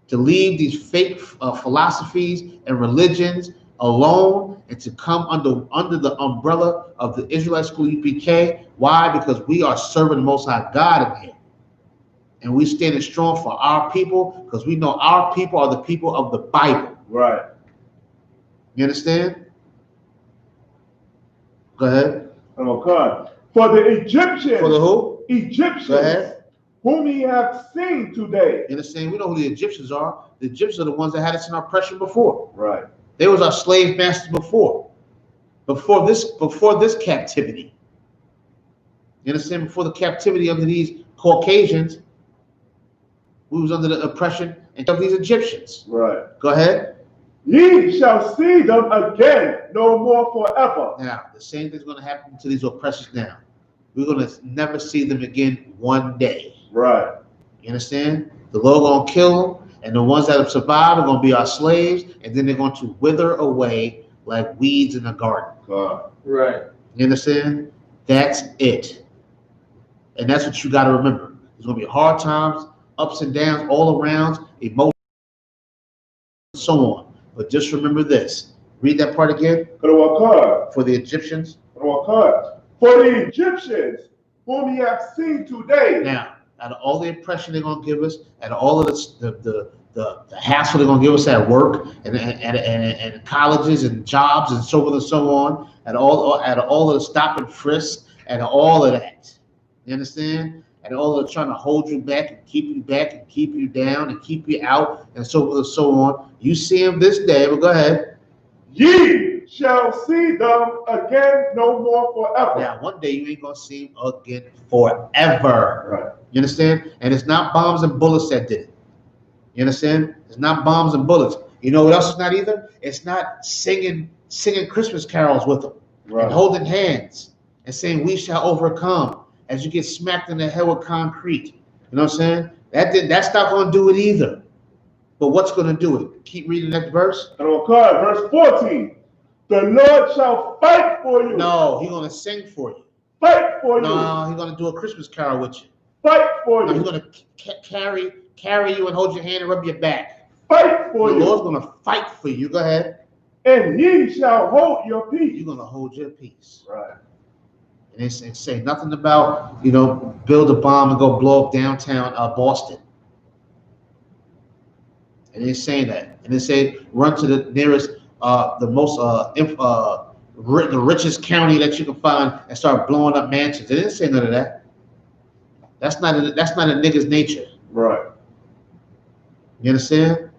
to leave these fake philosophies and religions alone, and to come under the umbrella of the Israelite School U.P.K. Why? Because we are serving the Most High God in here. And we standing strong for our people, because we know our people are the people of the Bible. Right. You understand? Go ahead. Oh, God. For the Egyptians. For the who? Egyptians. Go ahead. Whom ye have seen today. You understand? We know who the Egyptians are. The Egyptians are the ones that had us in oppression before. Right. They was our slave masters before this captivity. You understand? Before the captivity under these Caucasians, we was under the oppression of these Egyptians. Right. Go ahead. Ye shall see them again no more forever. Now, the same thing's going to happen to these oppressors now. We're going to never see them again one day. Right. You understand? The Lord going to kill them, and the ones that have survived are going to be our slaves, and then they're going to wither away like weeds in a garden. Right. You understand? That's it. And that's what you got to remember. There's going to be hard times, ups and downs all around, emotions, and so on. But just remember this. Read that part again. For the Egyptians. For the Egyptians whom ye have seen today. Now, out of all the oppression they're going to give us, and all of the the hassle they're gonna give us at work and colleges and jobs and so forth and so on, and all of the stop and frisk and all of that. You understand? And all of the trying to hold you back and keep you down and keep you out and so forth and so on. You see them this day, but go ahead. Ye shall see them again no more forever. Now, one day you ain't gonna see them again forever. Right. You understand? And it's not bombs and bullets that did it. You understand? It's not bombs and bullets. You know what else is not either? It's not singing Christmas carols with them, right, and holding hands and saying we shall overcome as you get smacked in the head with concrete. You know what I'm saying? That's not gonna do it either. But what's gonna do it? Keep reading that verse. Okay, verse 14. The Lord shall fight for you. No, he's gonna sing for you. Fight for you. No, he's gonna do a Christmas carol with you. Fight for you. He's gonna carry you and hold your hand and rub your back. Fight for you. The Lord's gonna fight for you. Go ahead. And ye shall hold your peace. You're gonna hold your peace. Right. And they say nothing about, build a bomb and go blow up downtown Boston. And they say that. And they say run to the nearest, the richest county that you can find and start blowing up mansions. They didn't say none of that. That's not a nigga's nature. Right. You understand?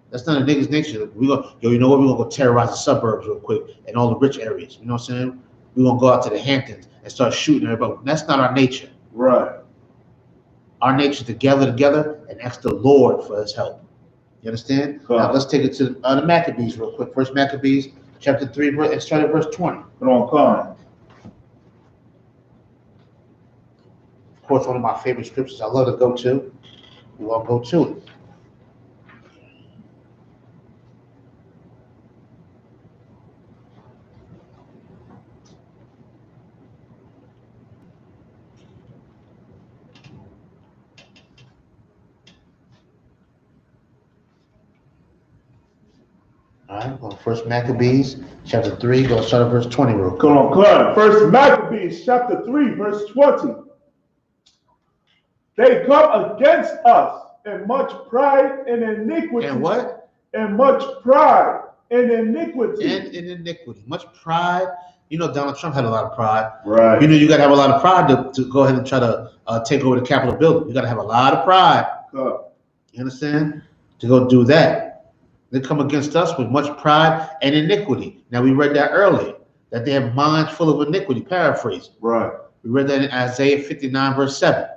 That's not a nigga's nature. You know what? We're gonna go terrorize the suburbs real quick and all the rich areas. You know what I'm saying? We're gonna go out to the Hamptons and start shooting everybody. That's not our nature. Right. Our nature is to gather together and ask the Lord for his help. You understand? Cool. Now let's take it to the Maccabees real quick. First Maccabees, chapter 3, and start at verse 20. Come on. Of course, one of my favorite scriptures I love to go to. We're gonna go to it. All right, go to First Maccabees, chapter 3, go start at verse 20 real quick. Come on. First Maccabees, chapter 3, verse 20. They come against us in much pride and iniquity. And what? And much pride and iniquity. And in iniquity. Much pride. Donald Trump had a lot of pride. Right. You got to have a lot of pride to go ahead and try to take over the Capitol building. You got to have a lot of pride. You understand? To go do that. They come against us with much pride and iniquity. Now, we read that earlier, that they have minds full of iniquity, paraphrase. Right. We read that in Isaiah 59, verse 7.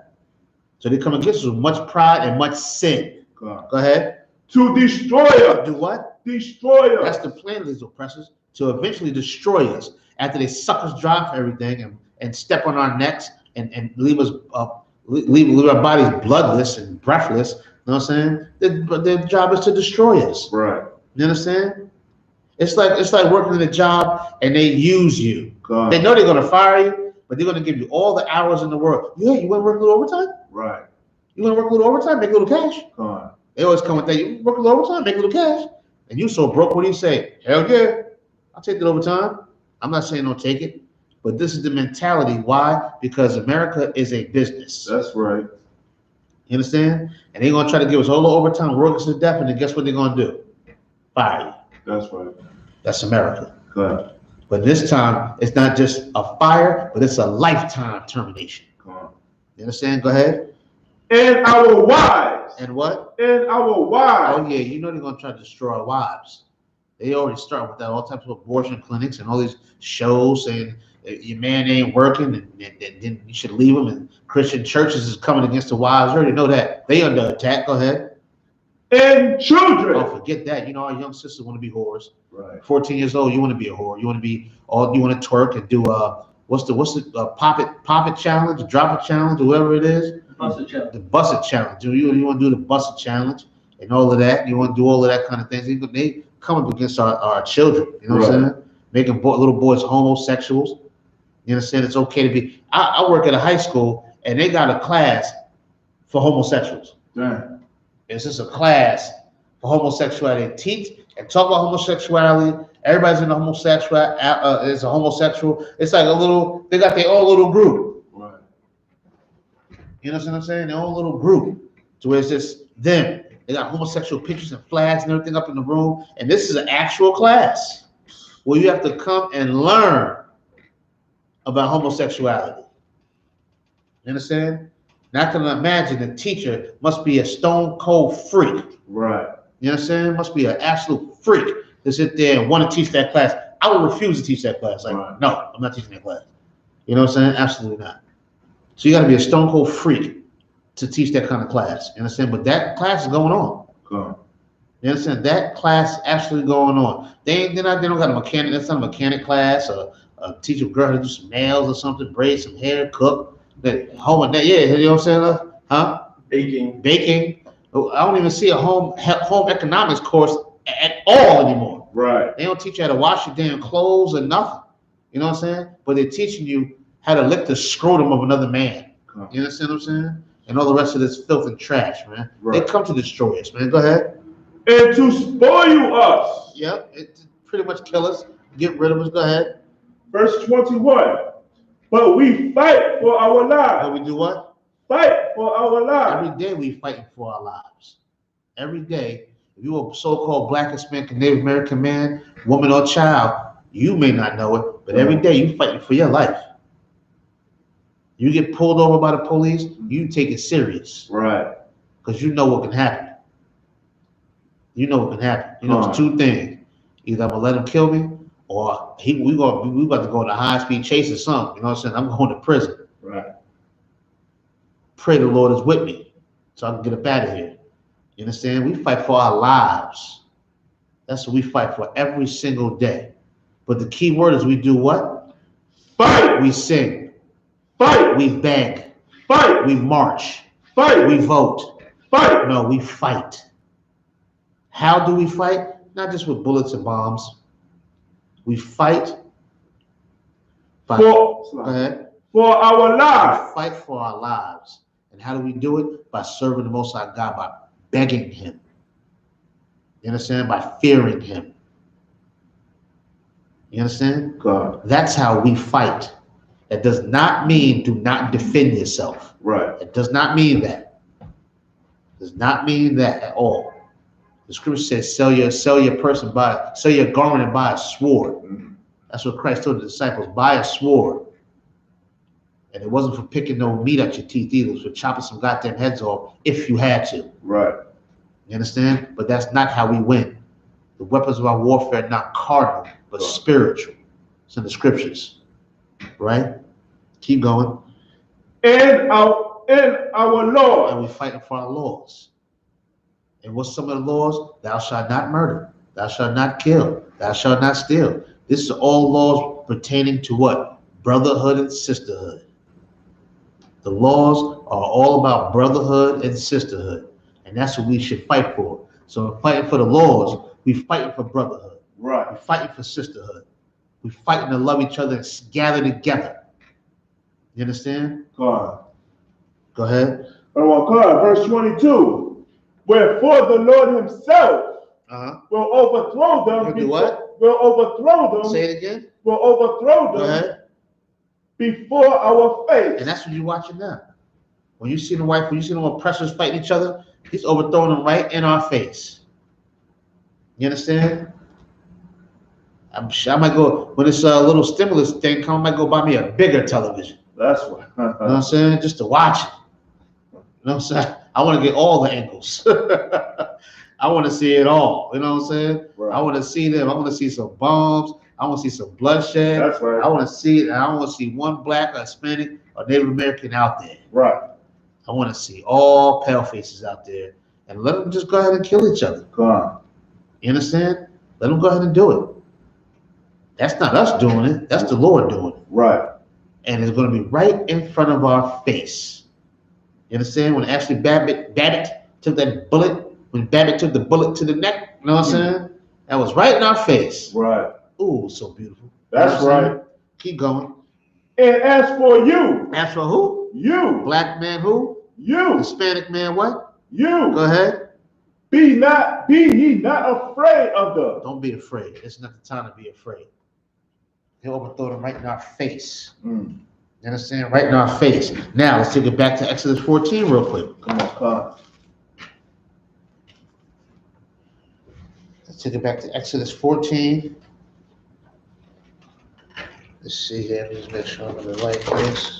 So they come against us with much pride and much sin. Go ahead. To destroy us. Do what? Destroy us. That's the plan of these oppressors, to eventually destroy us after they suck us dry for everything and step on our necks and leave us leave our bodies bloodless and breathless. You know what I'm saying? Their job is to destroy us. Right. You understand? It's like working in a job and they use you. They know they're gonna fire you, but they're gonna give you all the hours in the world. Yeah, you wanna work a little overtime? Right. You wanna work a little overtime, make a little cash? They always come with that. You work a little overtime, make a little cash. And you so broke, what do you say? Hell yeah, I'll take that overtime. I'm not saying don't take it, but this is the mentality. Why? Because America is a business. That's right. You understand? And they're gonna try to give us all the overtime, work us to death, and then guess what they're gonna do? Fire you. That's right. That's America. Good. But this time, it's not just a fire, but it's a lifetime termination. You understand? Go ahead. And our wives. And what? And our wives. Oh yeah, they're gonna try to destroy our wives. They already start with that, all types of abortion clinics and all these shows saying your man ain't working and then you should leave him. And Christian churches is coming against the wives. You already know that. They under attack. Go ahead. And children. Don't forget that. Our young sisters want to be whores. Right. 14 years old, you want to be a whore. You want to twerk and do what's the pop it challenge, drop it challenge, whoever it is. The bust it challenge. You want to do the bust it challenge and all of that. You want to do all of that kind of things. They come up against our children. You know what I'm saying? Making little boys homosexuals. You understand? It's okay to be. I work at a high school and they got a class for homosexuals. Damn. It's just a class for homosexuality. They teach and talk about homosexuality. Everybody's in the homosexual. Is a homosexual. It's like they got their own little group. Right. You know what I'm saying? Their own little group. To where it's just them. They got homosexual pictures and flags and everything up in the room. And this is an actual class where you have to come and learn about homosexuality. You understand? Now I can imagine the teacher must be a stone cold freak. Right. You understand? Must be an absolute freak to sit there and want to teach that class. I would refuse to teach that class. Like, right. No, I'm not teaching that class. You know what I'm saying? Absolutely not. So you got to be a stone cold freak to teach that kind of class. You understand? But that class is going on. Cool. You understand? That class is actually going on. They don't got a mechanic. That's not a mechanic class or teach a girl how to do some nails or something, braid some hair, cook. Yeah, you know what I'm saying? Huh? Baking. I don't even see a home economics course at all anymore. Right. They don't teach you how to wash your damn clothes or nothing. You know what I'm saying? But they're teaching you how to lick the scrotum of another man. Cool. You understand what I'm saying? And all the rest of this filth and trash, man. Right. They come to destroy us, man. Go ahead. And to spoil us. Yep. It pretty much kill us. Get rid of us. Go ahead. Verse 21. But we fight for our lives. But we do what? Fight for our lives. Every day we fighting for our lives. Every day. If you're a so-called Black, Hispanic, Native American man, woman, or child, you may not know it, but every day you fighting for your life. You get pulled over by the police, you take it serious. Right. Because you know what can happen. You know what can happen. You know, it's two things. Either I'm going to let him kill me, or we about to go on a high-speed chase or something. You know what I'm saying? I'm going to prison. Right. Pray the Lord is with me so I can get up out of here. You understand? We fight for our lives. That's what we fight for every single day. But the key word is we do what? Fight. We sing. Fight. We beg. Fight. We march. Fight. We vote. Fight. No, we fight. How do we fight? Not just with bullets and bombs. We fight. Go ahead. For our lives. We fight for our lives. And how do we do it? By serving the Most High God, by begging Him. You understand? By fearing Him. You understand? God. That's how we fight. That does not mean do not defend yourself. Right. It does not mean that. It does not mean that at all. The scripture says, sell your garment and buy a sword. Mm-hmm. That's what Christ told the disciples, buy a sword. And it wasn't for picking no meat out your teeth either. It was for chopping some goddamn heads off if you had to. Right. You understand? But that's not how we win. The weapons of our warfare are not carnal, but spiritual. It's in the scriptures. Right? Keep going. And our Lord. And we're fighting for our laws. And what's some of the laws? Thou shalt not murder. Thou shalt not kill. Thou shalt not steal. This is all laws pertaining to what? Brotherhood and sisterhood. The laws are all about brotherhood and sisterhood. And that's what we should fight for. So in fighting for the laws, we're fighting for brotherhood. Right. We're fighting for sisterhood. We're fighting to love each other and gather together. You understand? God. Go ahead. Verse 22. Wherefore the Lord Himself will overthrow them. Do what? Will overthrow them. Say it again. Will overthrow them. Go ahead. Before our face. And that's what you're watching now. When you see when you see the oppressors fighting each other, He's overthrowing them right in our face. You understand? I'm sure I might go, when this little stimulus thing comes, I might go buy me a bigger television. That's what. You know what I'm saying? Just to watch it. You know what I'm saying? I want to get all the angles. I want to see it all. You know what I'm saying? Right. I want to see them. I want to see some bombs. I want to see some bloodshed. That's right. I want to see it. And I want to see one Black or Hispanic or Native American out there. Right. I want to see all pale faces out there and let them just go ahead and kill each other. Go on. You understand? Let them go ahead and do it. That's not us doing it. That's the Lord doing it. Right. And it's going to be right in front of our face. You understand? When Ashley Babbitt took that bullet, when Babbitt took the bullet to the neck, you know what I'm saying? That was right in our face. Right. Ooh, so beautiful. That's right. Keep going. And as for you. As for who? You. Black man who? You. Hispanic man what? You. Go ahead. Be ye not afraid of them. Don't be afraid. It's not the time to be afraid. He'll overthrow them right in our face. You understand? Right in our face. Now, let's take it back to Exodus 14 real quick. Come on, come. Let's take it back to Exodus 14. Let's see here. Just make sure I'm in the right place.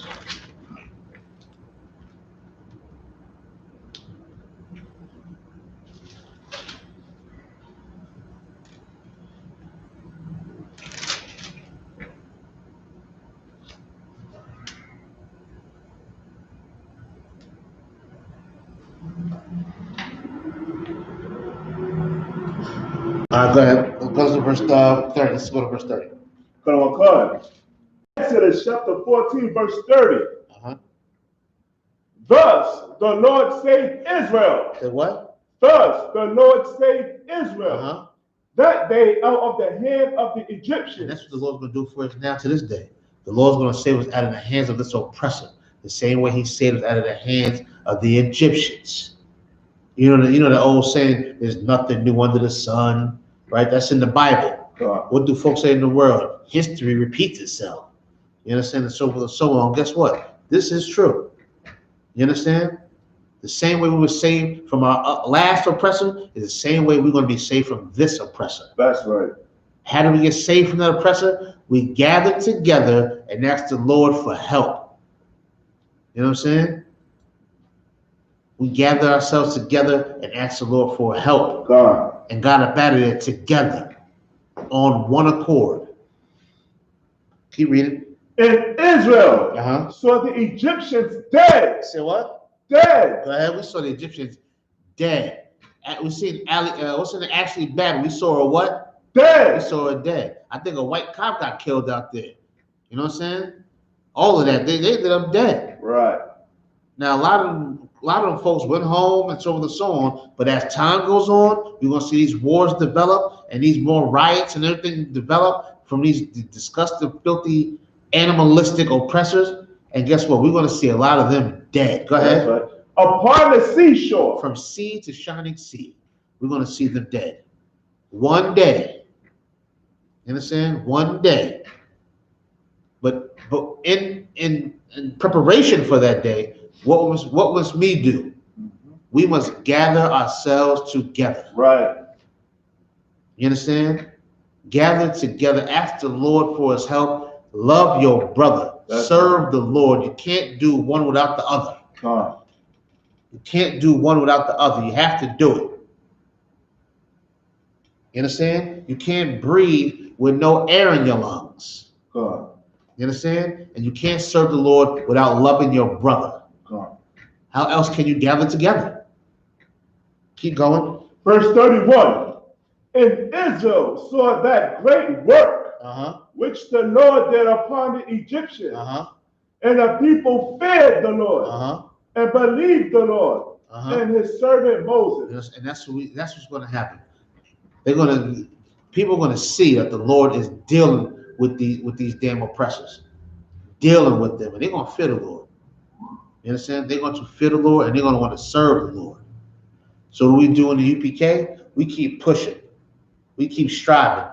All right, go ahead. Let's go to verse 30. Let's go to verse 30. Come on. Exodus chapter 14, verse 30. Thus the Lord saved Israel. The what? Thus the Lord saved Israel that day out of the hand of the Egyptians. And that's what the Lord's going to do for us now to this day. The Lord's going to save us out of the hands of this oppressor, the same way He saved us out of the hands of the Egyptians. You know the old saying, "There's nothing new under the sun," right? That's in the Bible. What do folks say in the world? History repeats itself. You understand? And so forth and so on. Guess what? This is true. You understand? The same way we were saved from our last oppressor is the same way we're going to be saved from this oppressor. That's right. How do we get saved from that oppressor? We gather together and ask the Lord for help. You know what I'm saying? We gather ourselves together and ask the Lord for help. And got up out of there together on one accord. Keep reading. And Israel saw the Egyptians dead. Say what? Dead. Go ahead. We saw the Egyptians dead. We seen what's in the actually battle? We saw her what? Dead. We saw her dead. I think a white cop got killed out there. You know what I'm saying? All of that. They ended up dead. Right. Now a lot of them folks went home and so on and so on. But as time goes on, we're gonna see these wars develop and these more riots and everything develop from these disgusting, filthy, animalistic oppressors. And guess what? We're going to see a lot of them dead. Go ahead. Right. Upon the seashore. From sea to shining sea, we're going to see them dead. One day. You understand? One day. But in preparation for that day, what must we do? We must gather ourselves together. Right. You understand? Gather together. Ask the Lord for His help. Love your brother. Serve the Lord. You can't do one without the other. You can't do one without the other. You have to do it. You understand? You can't breathe with no air in your lungs. You understand? And you can't serve the Lord without loving your brother. How else can you gather together? Keep going. Verse 31. And Israel saw that great work which the Lord did upon the Egyptians. And the people feared the Lord and believed the Lord and His servant Moses. And that's what's going to happen. People are going to see that the Lord is dealing with these damn oppressors, dealing with them, and they're going to fear the Lord. You understand? They're going to fear the Lord and they're going to want to serve the Lord. So what we do in the UPK, we keep pushing, we keep striving.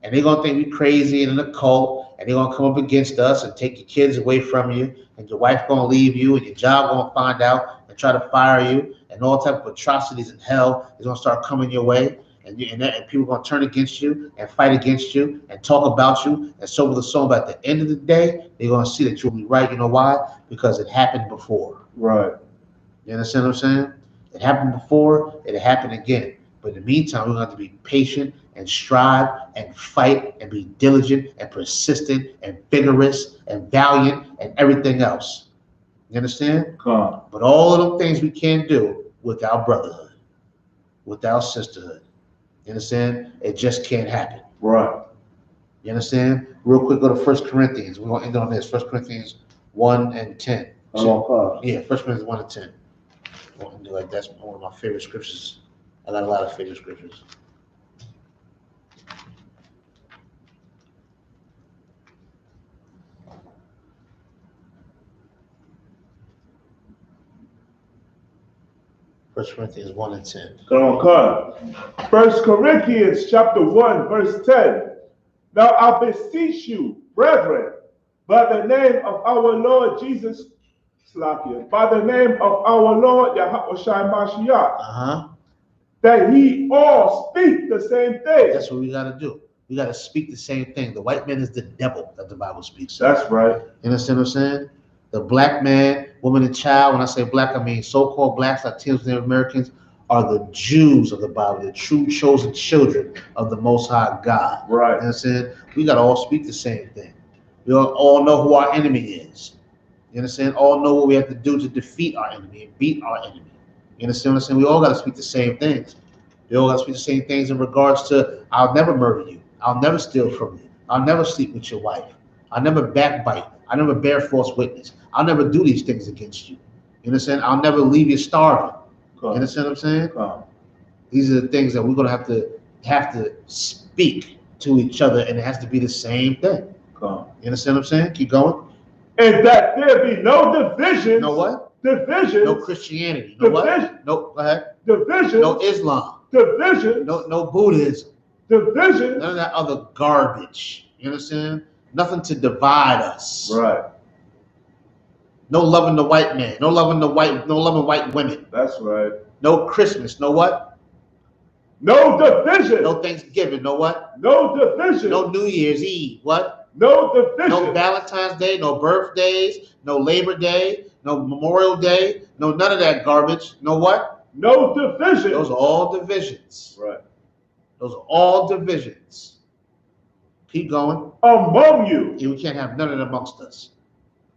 And they're going to think we're crazy and in a cult, and they're going to come up against us and take your kids away from you, and your wife going to leave you, and your job going to find out and try to fire you, and all type of atrocities in hell is going to start coming your way, and people are going to turn against you and fight against you and talk about you and so forth and so on. But at the end of the day, they're going to see that you'll be right. You know why? Because it happened before. Right. You understand what I'm saying? It happened before, it'll happen again. But in the meantime, we're going to have to be patient and strive and fight and be diligent and persistent and vigorous and valiant and everything else. You understand? But all of those things we can't do without brotherhood, without sisterhood. You understand? It just can't happen. Right. You understand? Real quick, go to 1 Corinthians. We're going to end on this. 1 Corinthians 1 and 10. Yeah, 1 Corinthians 1 and 10. We'll do like that's one of my favorite scriptures. I got a lot of favorite scriptures. First Corinthians 1 and 10. Come on. 1 Corinthians chapter 1, verse 10. Now I beseech you, brethren, by the name of our Lord Jesus, by the name of our Lord Yahawashi Mashiach, that he all speak the same thing. That's what we got to do. We got to speak the same thing. The white man is the devil that the Bible speaks. That's right. You understand what I'm saying? The black man, woman, and child, when I say black, I mean so-called blacks, Latinos, Native Americans, are the Jews of the Bible, the true chosen children of the Most High God. Right. You know what I'm saying? We got to all speak the same thing. We all know who our enemy is. You understand? All know what we have to do to defeat our enemy and beat our enemy. You understand what I'm saying? We all got to speak the same things. We all got to speak the same things in regards to, I'll never murder you. I'll never steal from you. I'll never sleep with your wife. I'll never backbite. I'll never bear false witness. I'll never do these things against you. You understand? I'll never leave you starving. You understand what I'm saying? These are the things that we're going to have to speak to each other, and it has to be the same thing. You understand what I'm saying? Keep going. And that there be no division. No what? Division. No Christianity. No division. What? No, go ahead. Division. No Islam. Division. No Buddhism. Division. None of that other garbage. You understand? Nothing to divide us. Right. No loving the white man. No loving white women. That's right. No Christmas. No what? No division. No Thanksgiving. No what? No division. No New Year's Eve. What? No division. No Valentine's Day. No birthdays. No Labor Day. No Memorial Day. No none of that garbage. No what? No division. Those are all divisions. Right. Those are all divisions. Keep going. Among you. Yeah, we can't have none of it amongst us.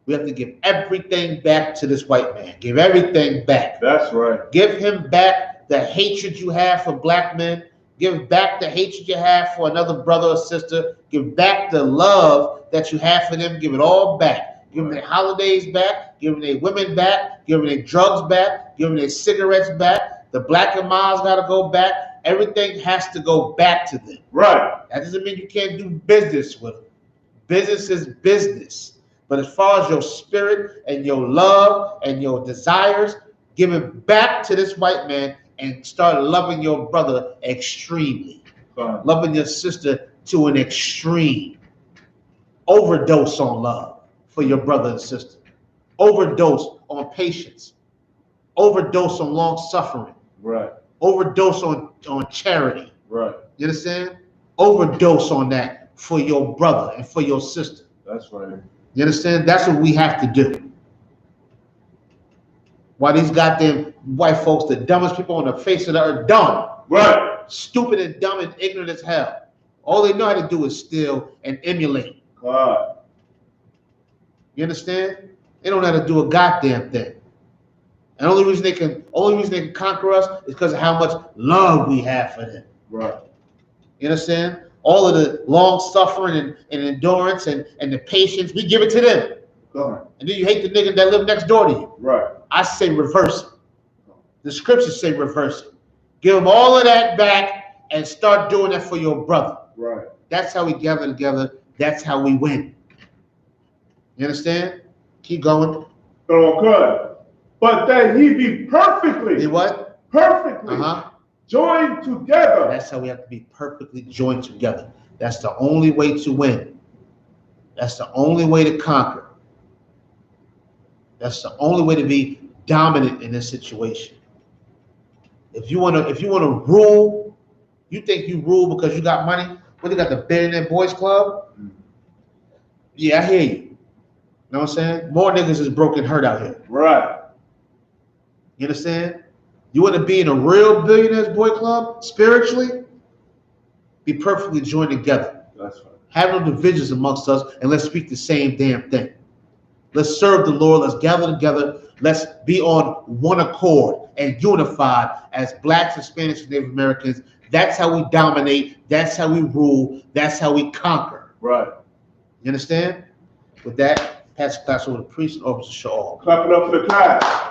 We have to give everything back to this white man. Give everything back. That's right. Give him back the hatred you have for black men. Give back the hatred you have for another brother or sister. Give back the love that you have for them. Give it all back. Give them their holidays back. Give them their women back. Give them their drugs back. Give them their cigarettes back. The black and miles got to go back. Everything has to go back to them. Right. That doesn't mean you can't do business with them. Business is business. But as far as your spirit and your love and your desires, give it back to this white man and start loving your brother extremely. Loving your sister to an extreme. Overdose on love for your brother and sister. Overdose on patience. Overdose on long suffering. Right. Overdose on charity. Right. You understand? Overdose on that for your brother and for your sister. That's right. You understand? That's what we have to do. Why these goddamn white folks, the dumbest people on the face of the earth, dumb. Right. Stupid and dumb and ignorant as hell. All they know how to do is steal and emulate. God. You understand? They don't know how to do a goddamn thing. And the only reason they can conquer us is because of how much love we have for them. Right. You understand? All of the long suffering and endurance and the patience, we give it to them. God. And then you hate the nigga that live next door to you. Right. I say reverse it. The scriptures say reverse it. Give them all of that back and start doing that for your brother. Right. That's how we gather together. That's how we win. You understand? Keep going. Okay. But that he be perfectly. Be what? Perfectly. Joined together. That's how we have to be perfectly joined together. That's the only way to win. That's the only way to conquer. That's the only way to be dominant in this situation. If you wanna rule, you think you rule because you got money? What, you got the Billionaire Boys Club? Yeah, I hear you. You know what I'm saying? More niggas is broken hurt out here. Right. You understand? You want to be in a real Billionaires Boy Club spiritually? Be perfectly joined together. That's right. Have no divisions amongst us, and let's speak the same damn thing. Let's serve the Lord. Let's gather together. Let's be on one accord and unified as blacks, Hispanics, and Native Americans. That's how we dominate. That's how we rule. That's how we conquer. Right. You understand? With that, pass the class over to the priest and officer Shaw. Clap it up for the class.